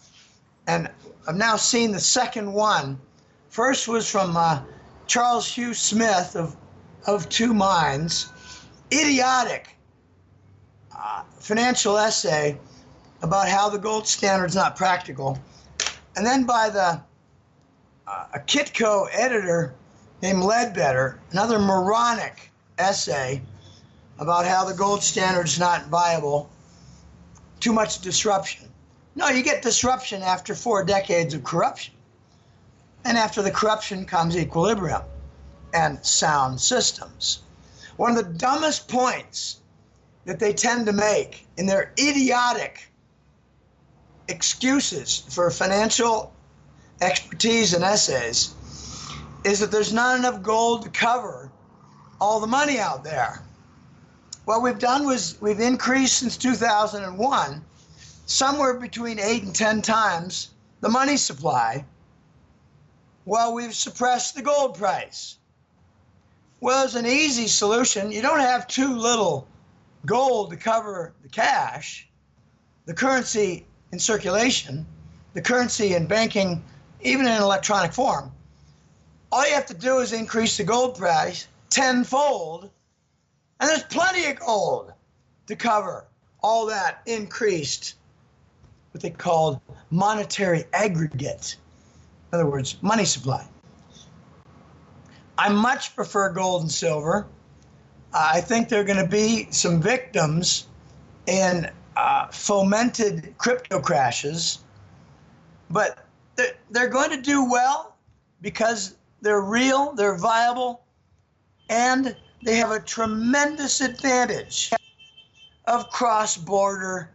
and I've now seen the second one. First was from Charles Hugh Smith of Two Minds. Idiotic financial essay about how the gold standard is not practical. And then by a Kitco editor named Ledbetter, another moronic essay about how the gold standard is not viable. Too much disruption. No, you get disruption after 4 decades of corruption. And after the corruption comes equilibrium and sound systems. One of the dumbest points that they tend to make in their idiotic excuses for financial expertise and essays is that there's not enough gold to cover all the money out there. What we've done was we've increased since 2001 somewhere between 8 and 10 times the money supply while we've suppressed the gold price. Well, there's an easy solution. You don't have too little gold to cover the cash, the currency in circulation, the currency in banking, even in electronic form. All you have to do is increase the gold price tenfold, and there's plenty of gold to cover all that increased, what they called monetary aggregate. In other words, money supply. I much prefer gold and silver. I think there are going to be some victims in fomented crypto crashes, but they're going to do well because they're real, they're viable, and they have a tremendous advantage of cross-border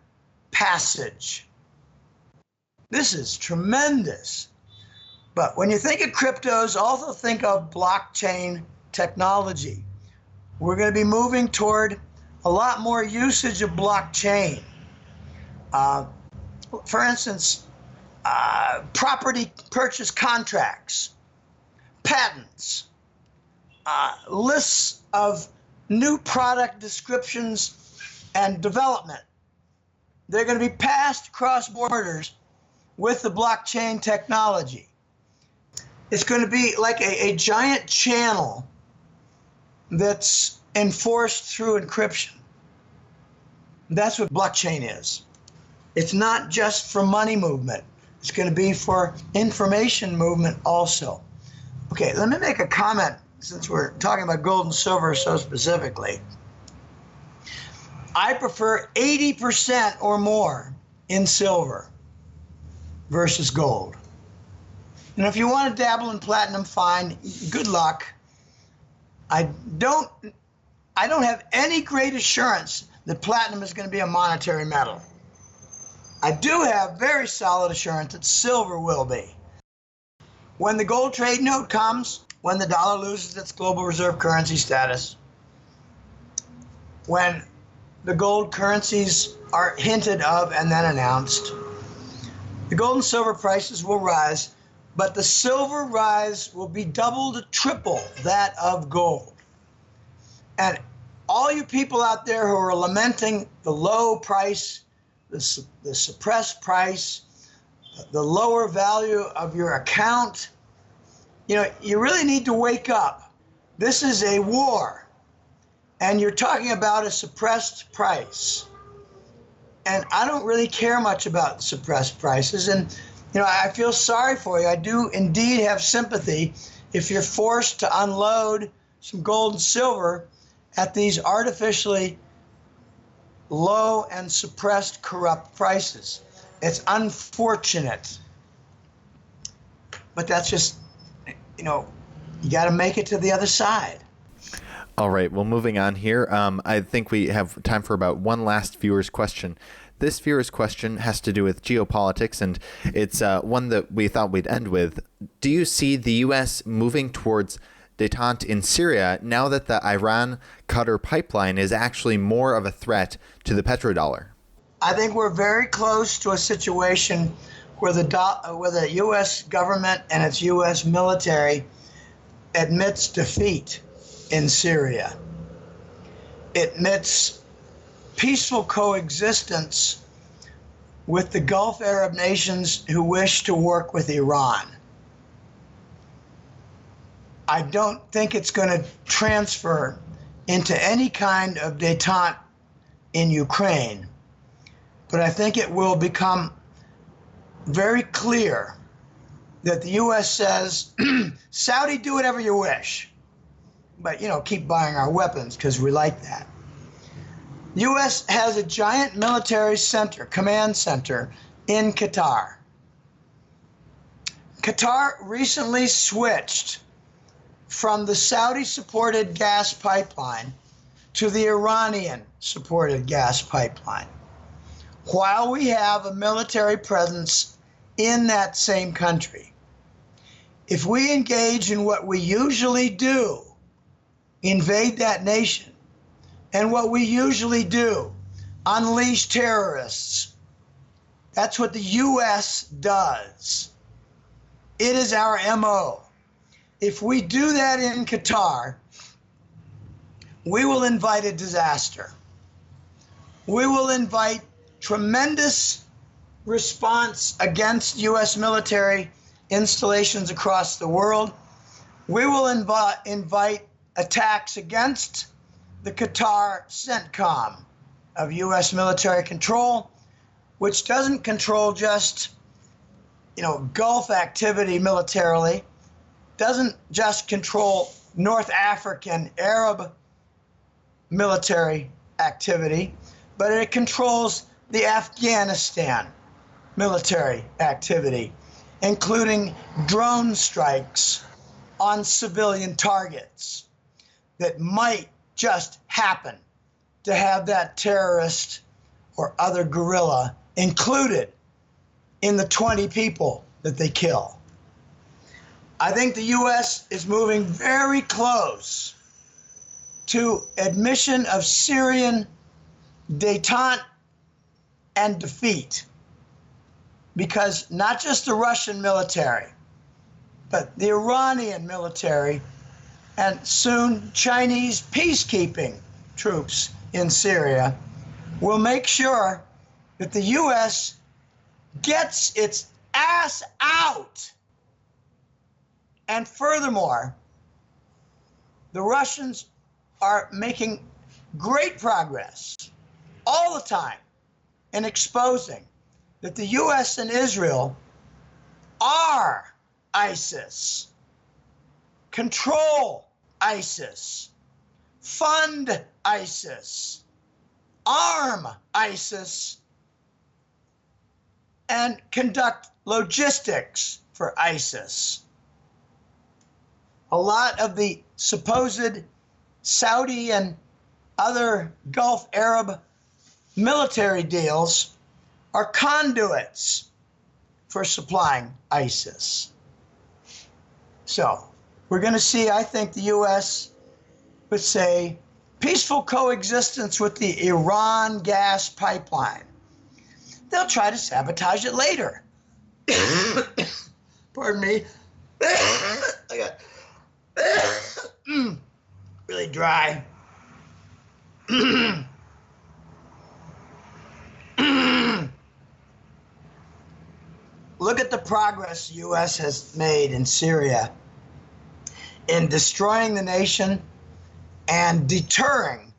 passage. This is tremendous. But when you think of cryptos, also think of blockchain technology. We're going to be moving toward a lot more usage of blockchain. For instance, property purchase contracts, patents, lists of new product descriptions and development. They're going to be passed across borders with the blockchain technology. It's going to be like a giant channel that's enforced through encryption. That's what blockchain is. It's not just for money movement. It's going to be for information movement also. Okay, let me make a comment since we're talking about gold and silver so specifically. I prefer 80% or more in silver versus gold. And if you want to dabble in platinum, fine, good luck. I don't have any great assurance that platinum is going to be a monetary metal. I do have very solid assurance that silver will be. When the gold trade note comes, when the dollar loses its global reserve currency status, when the gold currencies are hinted of and then announced, the gold and silver prices will rise, but the silver rise will be double to triple that of gold. And all you people out there who are lamenting the low price, the suppressed price, the lower value of your account, you know, you really need to wake up. This is a war, and you're talking about a suppressed price. And I don't really care much about suppressed prices, and you know, I feel sorry for you. I do indeed have sympathy if you're forced to unload some gold and silver at these artificially low and suppressed corrupt prices. It's unfortunate, but that's just, you know, you got to make it to the other side. All right, well, moving on here, I think we have time for about one last viewer's question. This viewer's question has to do with geopolitics, and it's one that we thought we'd end with. Do you see the U.S. moving towards détente in Syria now that the Iran-Qatar pipeline is actually more of a threat to the petrodollar? I think we're very close to a situation where the U.S. government and its U.S. military admits defeat in Syria. It admits peaceful coexistence with the Gulf Arab nations who wish to work with Iran. I don't think it's going to transfer into any kind of détente in Ukraine, but I think it will become very clear that the U.S. says, Saudi, do whatever you wish, but, keep buying our weapons because we like that. The U.S. has a giant military center, command center, in Qatar. Qatar recently switched from the Saudi-supported gas pipeline to the Iranian-supported gas pipeline, while we have a military presence in that same country. If we engage in what we usually do, invade that nation, and what we usually do, unleash terrorists, that's what the U.S. does. It is our MO. If we do that in Qatar, we will invite a disaster. We will invite tremendous response against U.S. military installations across the world. We will invite attacks against the Qatar CENTCOM of U.S. military control, which doesn't control just, Gulf activity militarily, doesn't just control North African Arab military activity, but it controls the Afghanistan military activity, including drone strikes on civilian targets that might just happen to have that terrorist or other guerrilla included in the 20 people that they kill. I think the U.S. is moving very close to admission of Syrian détente and defeat, because not just the Russian military, but the Iranian military and soon Chinese peacekeeping troops in Syria will make sure that the U.S. gets its ass out. And furthermore, the Russians are making great progress all the time in exposing that the U.S. and Israel are ISIS, control ISIS, fund ISIS, arm ISIS, and conduct logistics for ISIS. A lot of the supposed Saudi and other Gulf Arab military deals are conduits for supplying ISIS. So we're going to see, I think, the U.S. would say peaceful coexistence with the Iran gas pipeline. They'll try to sabotage it later. Pardon me. I got really dry. Look at the progress the U.S. has made in Syria in destroying the nation and deterring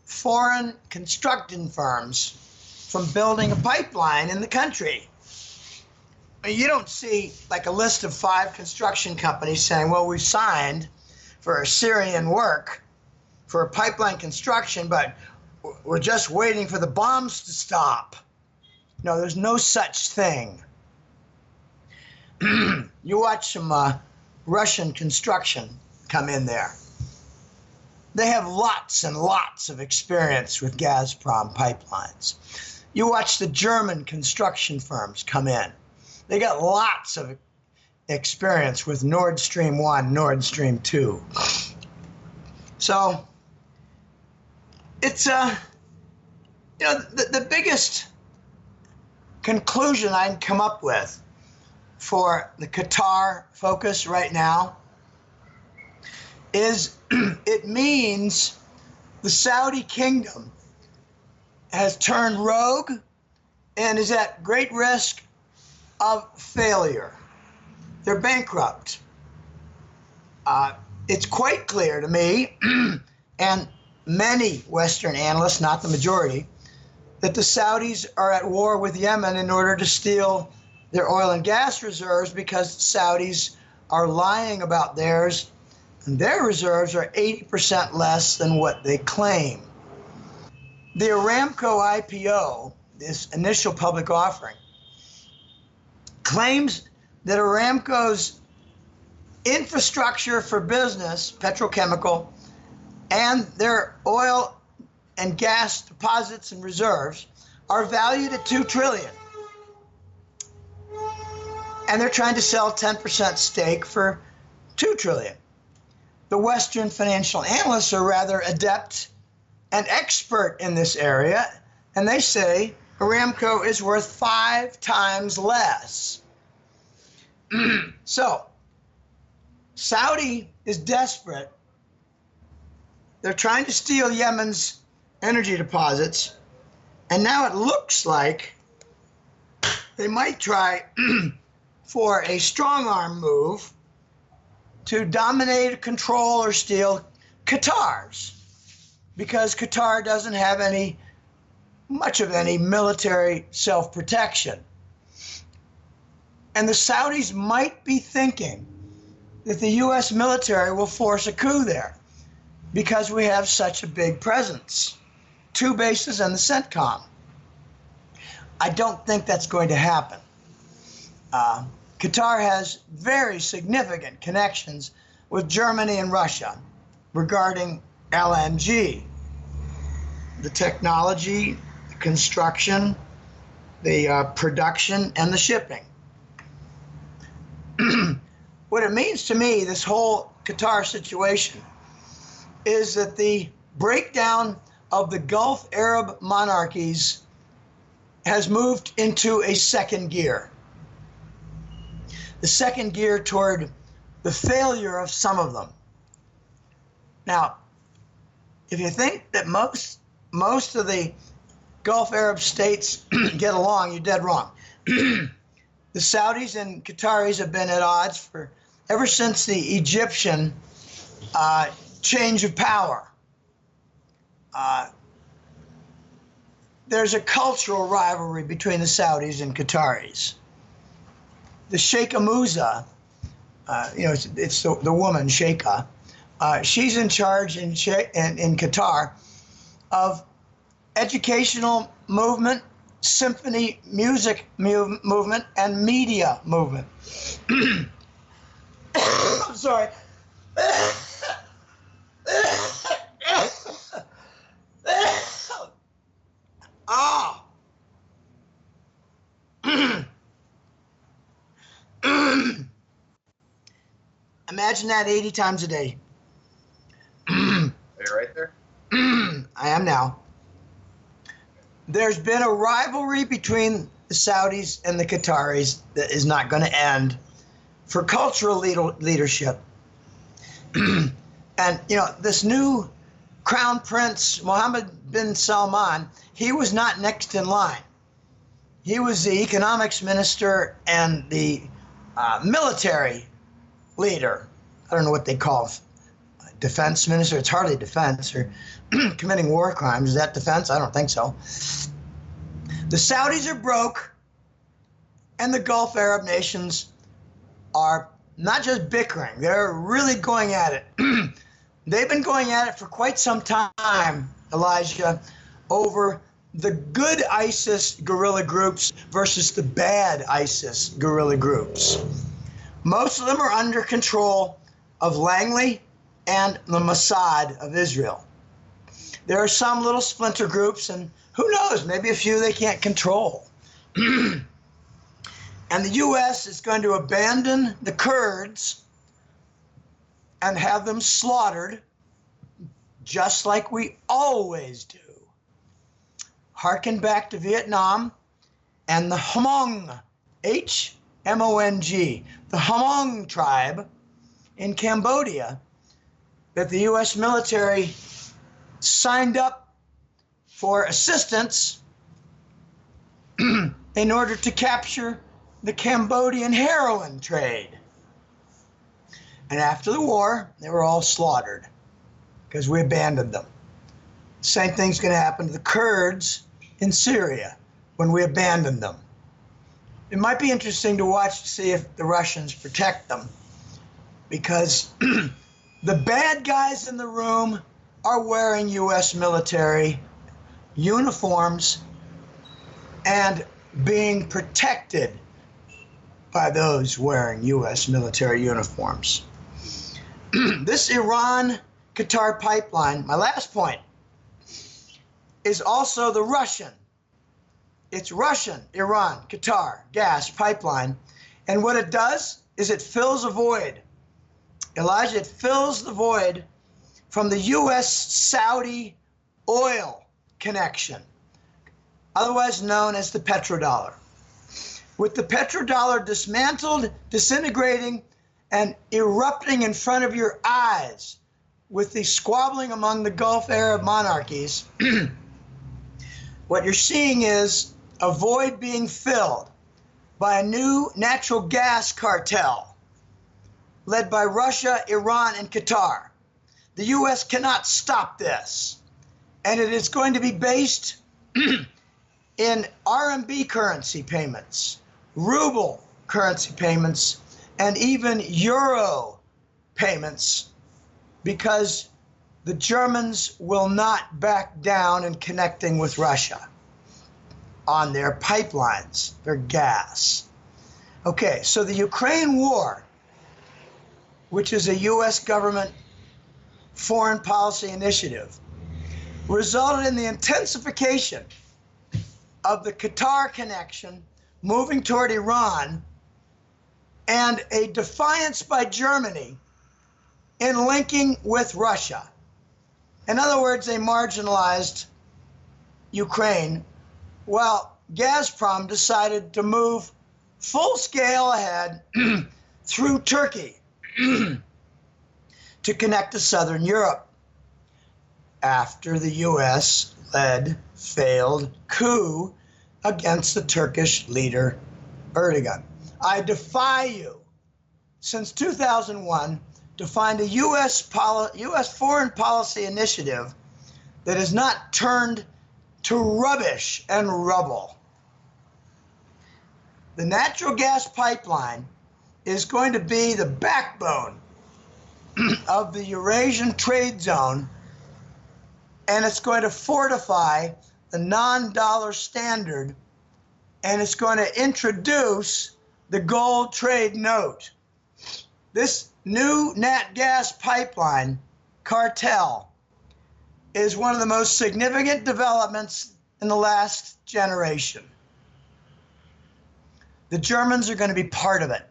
foreign construction firms from building a pipeline in the country. I mean, you don't see like a list of 5 construction companies saying, well, we signed for Syrian work for a pipeline construction, but we're just waiting for the bombs to stop. No, there's no such thing. You watch some Russian construction come in there. They have lots and lots of experience with Gazprom pipelines. You watch the German construction firms come in. They got lots of experience with Nord Stream 1, Nord Stream 2. So it's, the biggest conclusion I can come up with for the Qatar focus right now is it means the Saudi kingdom has turned rogue and is at great risk of failure. They're bankrupt. It's quite clear to me, and many Western analysts, not the majority, that the Saudis are at war with Yemen in order to steal their oil and gas reserves because Saudis are lying about theirs, and their reserves are 80% less than what they claim. The Aramco IPO, this initial public offering, claims that Aramco's infrastructure for business, petrochemical, and their oil and gas deposits and reserves are valued at $2 trillion. And they're trying to sell 10% stake for $2 trillion. The Western financial analysts are rather adept and expert in this area, and they say Aramco is worth 5 times less. So, Saudi is desperate. They're trying to steal Yemen's energy deposits, and now it looks like they might try for a strong arm move to dominate, control, or steal Qatar's, because Qatar doesn't have much of any military self-protection. And the Saudis might be thinking that the U.S. military will force a coup there because we have such a big presence. 2 bases and the CENTCOM. I don't think that's going to happen. Qatar has very significant connections with Germany and Russia regarding LNG. The technology, the construction, the production, and the shipping. What it means to me, this whole Qatar situation, is that the breakdown of the Gulf Arab monarchies has moved into a second gear. The second gear toward the failure of some of them. Now, if you think that most of the Gulf Arab states get along, you're dead wrong. The Saudis and Qataris have been at odds ever since the Egyptian change of power. There's a cultural rivalry between the Saudis and Qataris. The Sheikha Musa, it's the woman, Sheikha, she's in charge in Qatar of educational movement, symphony music movement, and media movement. I'm sorry. Ah. Imagine that 80 times a day. Are you right there? I am now. There's been a rivalry between the Saudis and the Qataris that is not going to end for cultural leadership. And, this new Crown Prince, Mohammed bin Salman, he was not next in line. He was the economics minister and the military leader. I don't know what they call defense minister. It's hardly defense, or committing war crimes. Is that defense? I don't think so. The Saudis are broke, and the Gulf Arab nations are not just bickering. They're really going at it. They've been going at it for quite some time, Elijah, over the good ISIS guerrilla groups versus the bad ISIS guerrilla groups. Most of them are under control of Langley and the Mossad of Israel. There are some little splinter groups, and who knows, maybe a few they can't control. And the U.S. is going to abandon the Kurds and have them slaughtered, just like we always do. Harken back to Vietnam and the Hmong, H-M-O-N-G, the Hmong tribe in Cambodia that the U.S. military signed up for assistance in order to capture the Cambodian heroin trade. And after the war, they were all slaughtered because we abandoned them. Same thing's going to happen to the Kurds in Syria when we abandon them. It might be interesting to watch to see if the Russians protect them, because the bad guys in the room are wearing U.S. military uniforms and being protected by those wearing U.S. military uniforms. This Iran-Qatar pipeline, my last point, is also the Russian. It's Russian, Iran, Qatar gas pipeline. And what it does is it fills a void. Elijah, it fills the void from the U.S.-Saudi oil connection, otherwise known as the petrodollar. With the petrodollar dismantled, disintegrating, and erupting in front of your eyes, with the squabbling among the Gulf Arab monarchies, what you're seeing is a void being filled by a new natural gas cartel led by Russia, Iran, and Qatar. The U.S. cannot stop this, and it is going to be based in RMB currency payments, ruble currency payments, and even euro payments, because the Germans will not back down in connecting with Russia on their pipelines, their gas. Okay, so the Ukraine war, which is a U.S. government foreign policy initiative, resulted in the intensification of the Qatar connection moving toward Iran, and a defiance by Germany in linking with Russia. In other words, they marginalized Ukraine, while Gazprom decided to move full scale ahead through Turkey to connect to Southern Europe after the US-led failed coup against the Turkish leader Erdogan. I defy you, since 2001, to find a US foreign policy initiative that is not turned to rubbish and rubble. The natural gas pipeline is going to be the backbone of the Eurasian trade zone, and it's going to fortify the non-dollar standard, and it's going to introduce the gold trade note. This new nat gas pipeline cartel is one of the most significant developments in the last generation. The Germans are going to be part of it.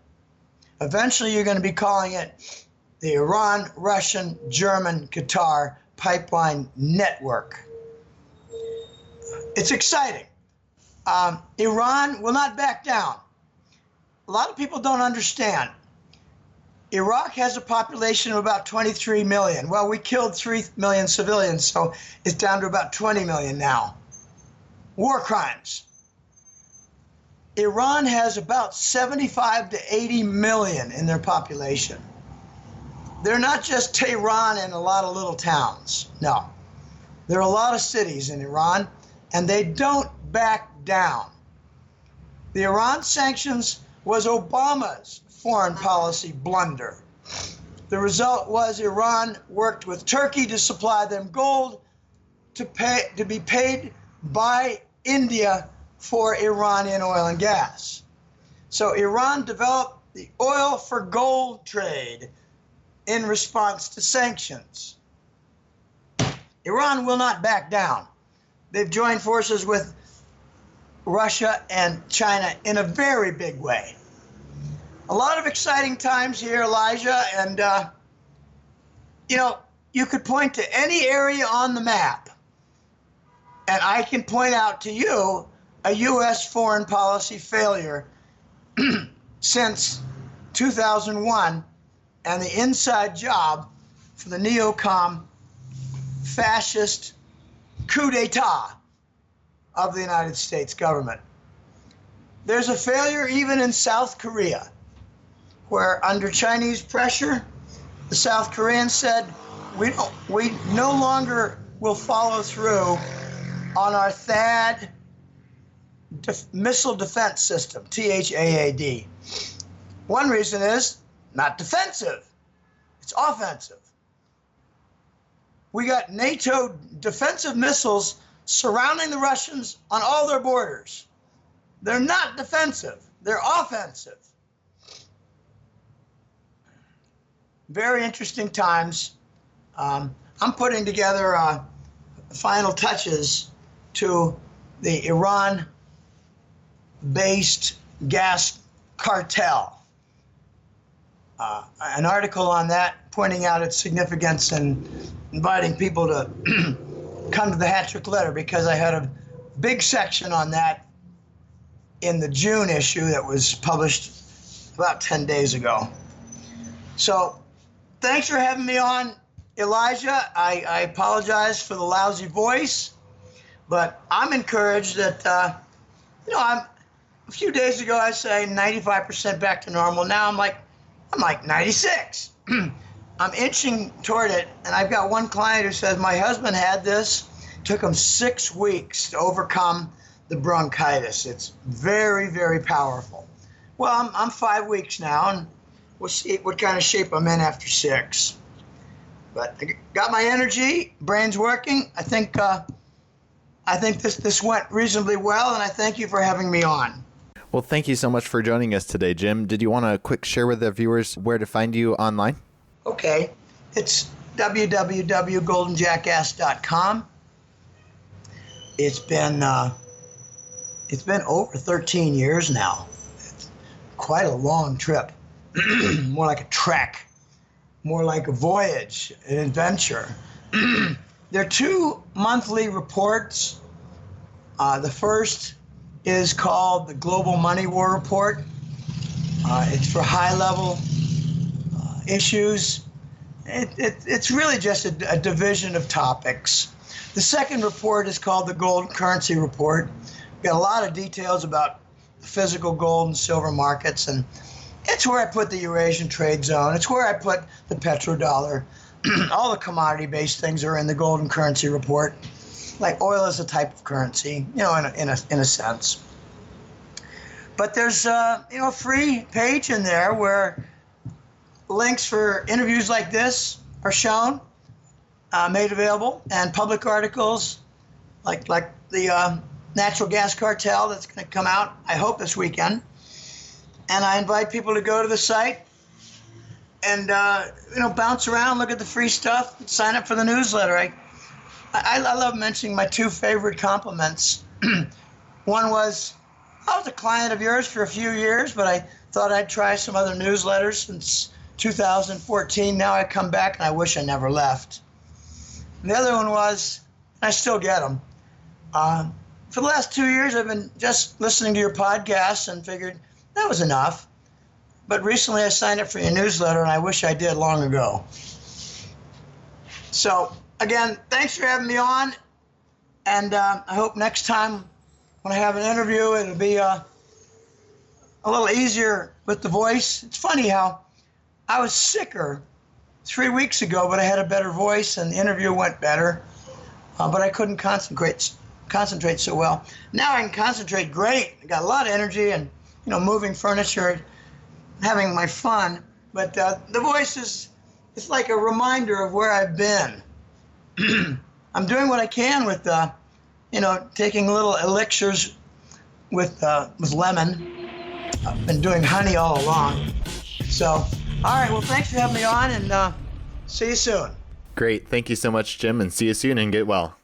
Eventually, you're going to be calling it the Iran, Russian, German, Qatar pipeline network. It's exciting. Iran will not back down. A lot of people don't understand. Iraq has a population of about 23 million. Well, we killed 3 million civilians, so it's down to about 20 million now. War crimes. Iran has about 75 to 80 million in their population. They're not just Tehran and a lot of little towns. No. There are a lot of cities in Iran, and they don't back down. The Iran sanctions was Obama's foreign policy blunder. The result was Iran worked with Turkey to supply them gold to be paid by India for Iranian oil and gas. So Iran developed the oil for gold trade in response to sanctions. Iran will not back down. They've joined forces with Russia and China in a very big way. A lot of exciting times here, Elijah, and you could point to any area on the map, and I can point out to you a U.S. foreign policy failure since 2001 and the inside job for the neocon fascist coup d'etat of the United States government. There's a failure even in South Korea, where under Chinese pressure, the South Koreans said, we no longer will follow through on our THAAD missile defense system, THAAD. One reason is not defensive, it's offensive. We got NATO defensive missiles surrounding the Russians on all their borders. They're not defensive, they're offensive. Very interesting times. I'm putting together final touches to the Iran-based gas cartel. An article on that pointing out its significance and inviting people to come to the Hattrick Letter, because I had a big section on that in the June issue that was published about 10 days ago. So thanks for having me on, Elijah. I apologize for the lousy voice, but I'm encouraged that, I'm a few days ago I say 95% back to normal. Now I'm like 96. I'm inching toward it, and I've got one client who says my husband had this. Took him 6 weeks to overcome the bronchitis. It's very, very powerful. Well, I'm 5 weeks now, and we'll see what kind of shape I'm in after 6. But I got my energy, brain's working. I think this went reasonably well, and I thank you for having me on. Well, thank you so much for joining us today, Jim. Did you want to quick share with the viewers where to find you online? Okay, it's www.goldenjackass.com. It's been over 13 years now. It's quite a long trip. More like a trek, more like a voyage, an adventure. There are 2 monthly reports. The first is called the Global Money War Report. It's for high-level issues. It's really just a division of topics. The second report is called the Gold Currency Report. We've got a lot of details about the physical gold and silver markets, and it's where I put the Eurasian trade zone. It's where I put the petrodollar. All the commodity-based things are in the Golden Currency Report. Like oil is a type of currency, in a sense. But there's a free page in there where links for interviews like this are shown, made available, and public articles like the natural gas cartel that's going to come out, I hope, this weekend. And I invite people to go to the site and bounce around, look at the free stuff, sign up for the newsletter. I love mentioning my 2 favorite compliments. One was, I was a client of yours for a few years, but I thought I'd try some other newsletters since 2014. Now I come back and I wish I never left. And the other one was, and I still get them, for the last 2 years I've been just listening to your podcast and figured that was enough. But recently I signed up for your newsletter and I wish I did long ago. So again, thanks for having me on. And I hope next time when I have an interview, it'll be a little easier with the voice. It's funny how I was sicker 3 weeks ago, but I had a better voice and the interview went better. But I couldn't concentrate so well. Now I can concentrate great. I got a lot of energy and, moving furniture, having my fun. But the voice it's like a reminder of where I've been. I'm doing what I can with, taking little elixirs with lemon. I've been doing honey all along. So All right, well, thanks for having me on, and see you soon. Great. Thank you so much, Jim, and see you soon and get well.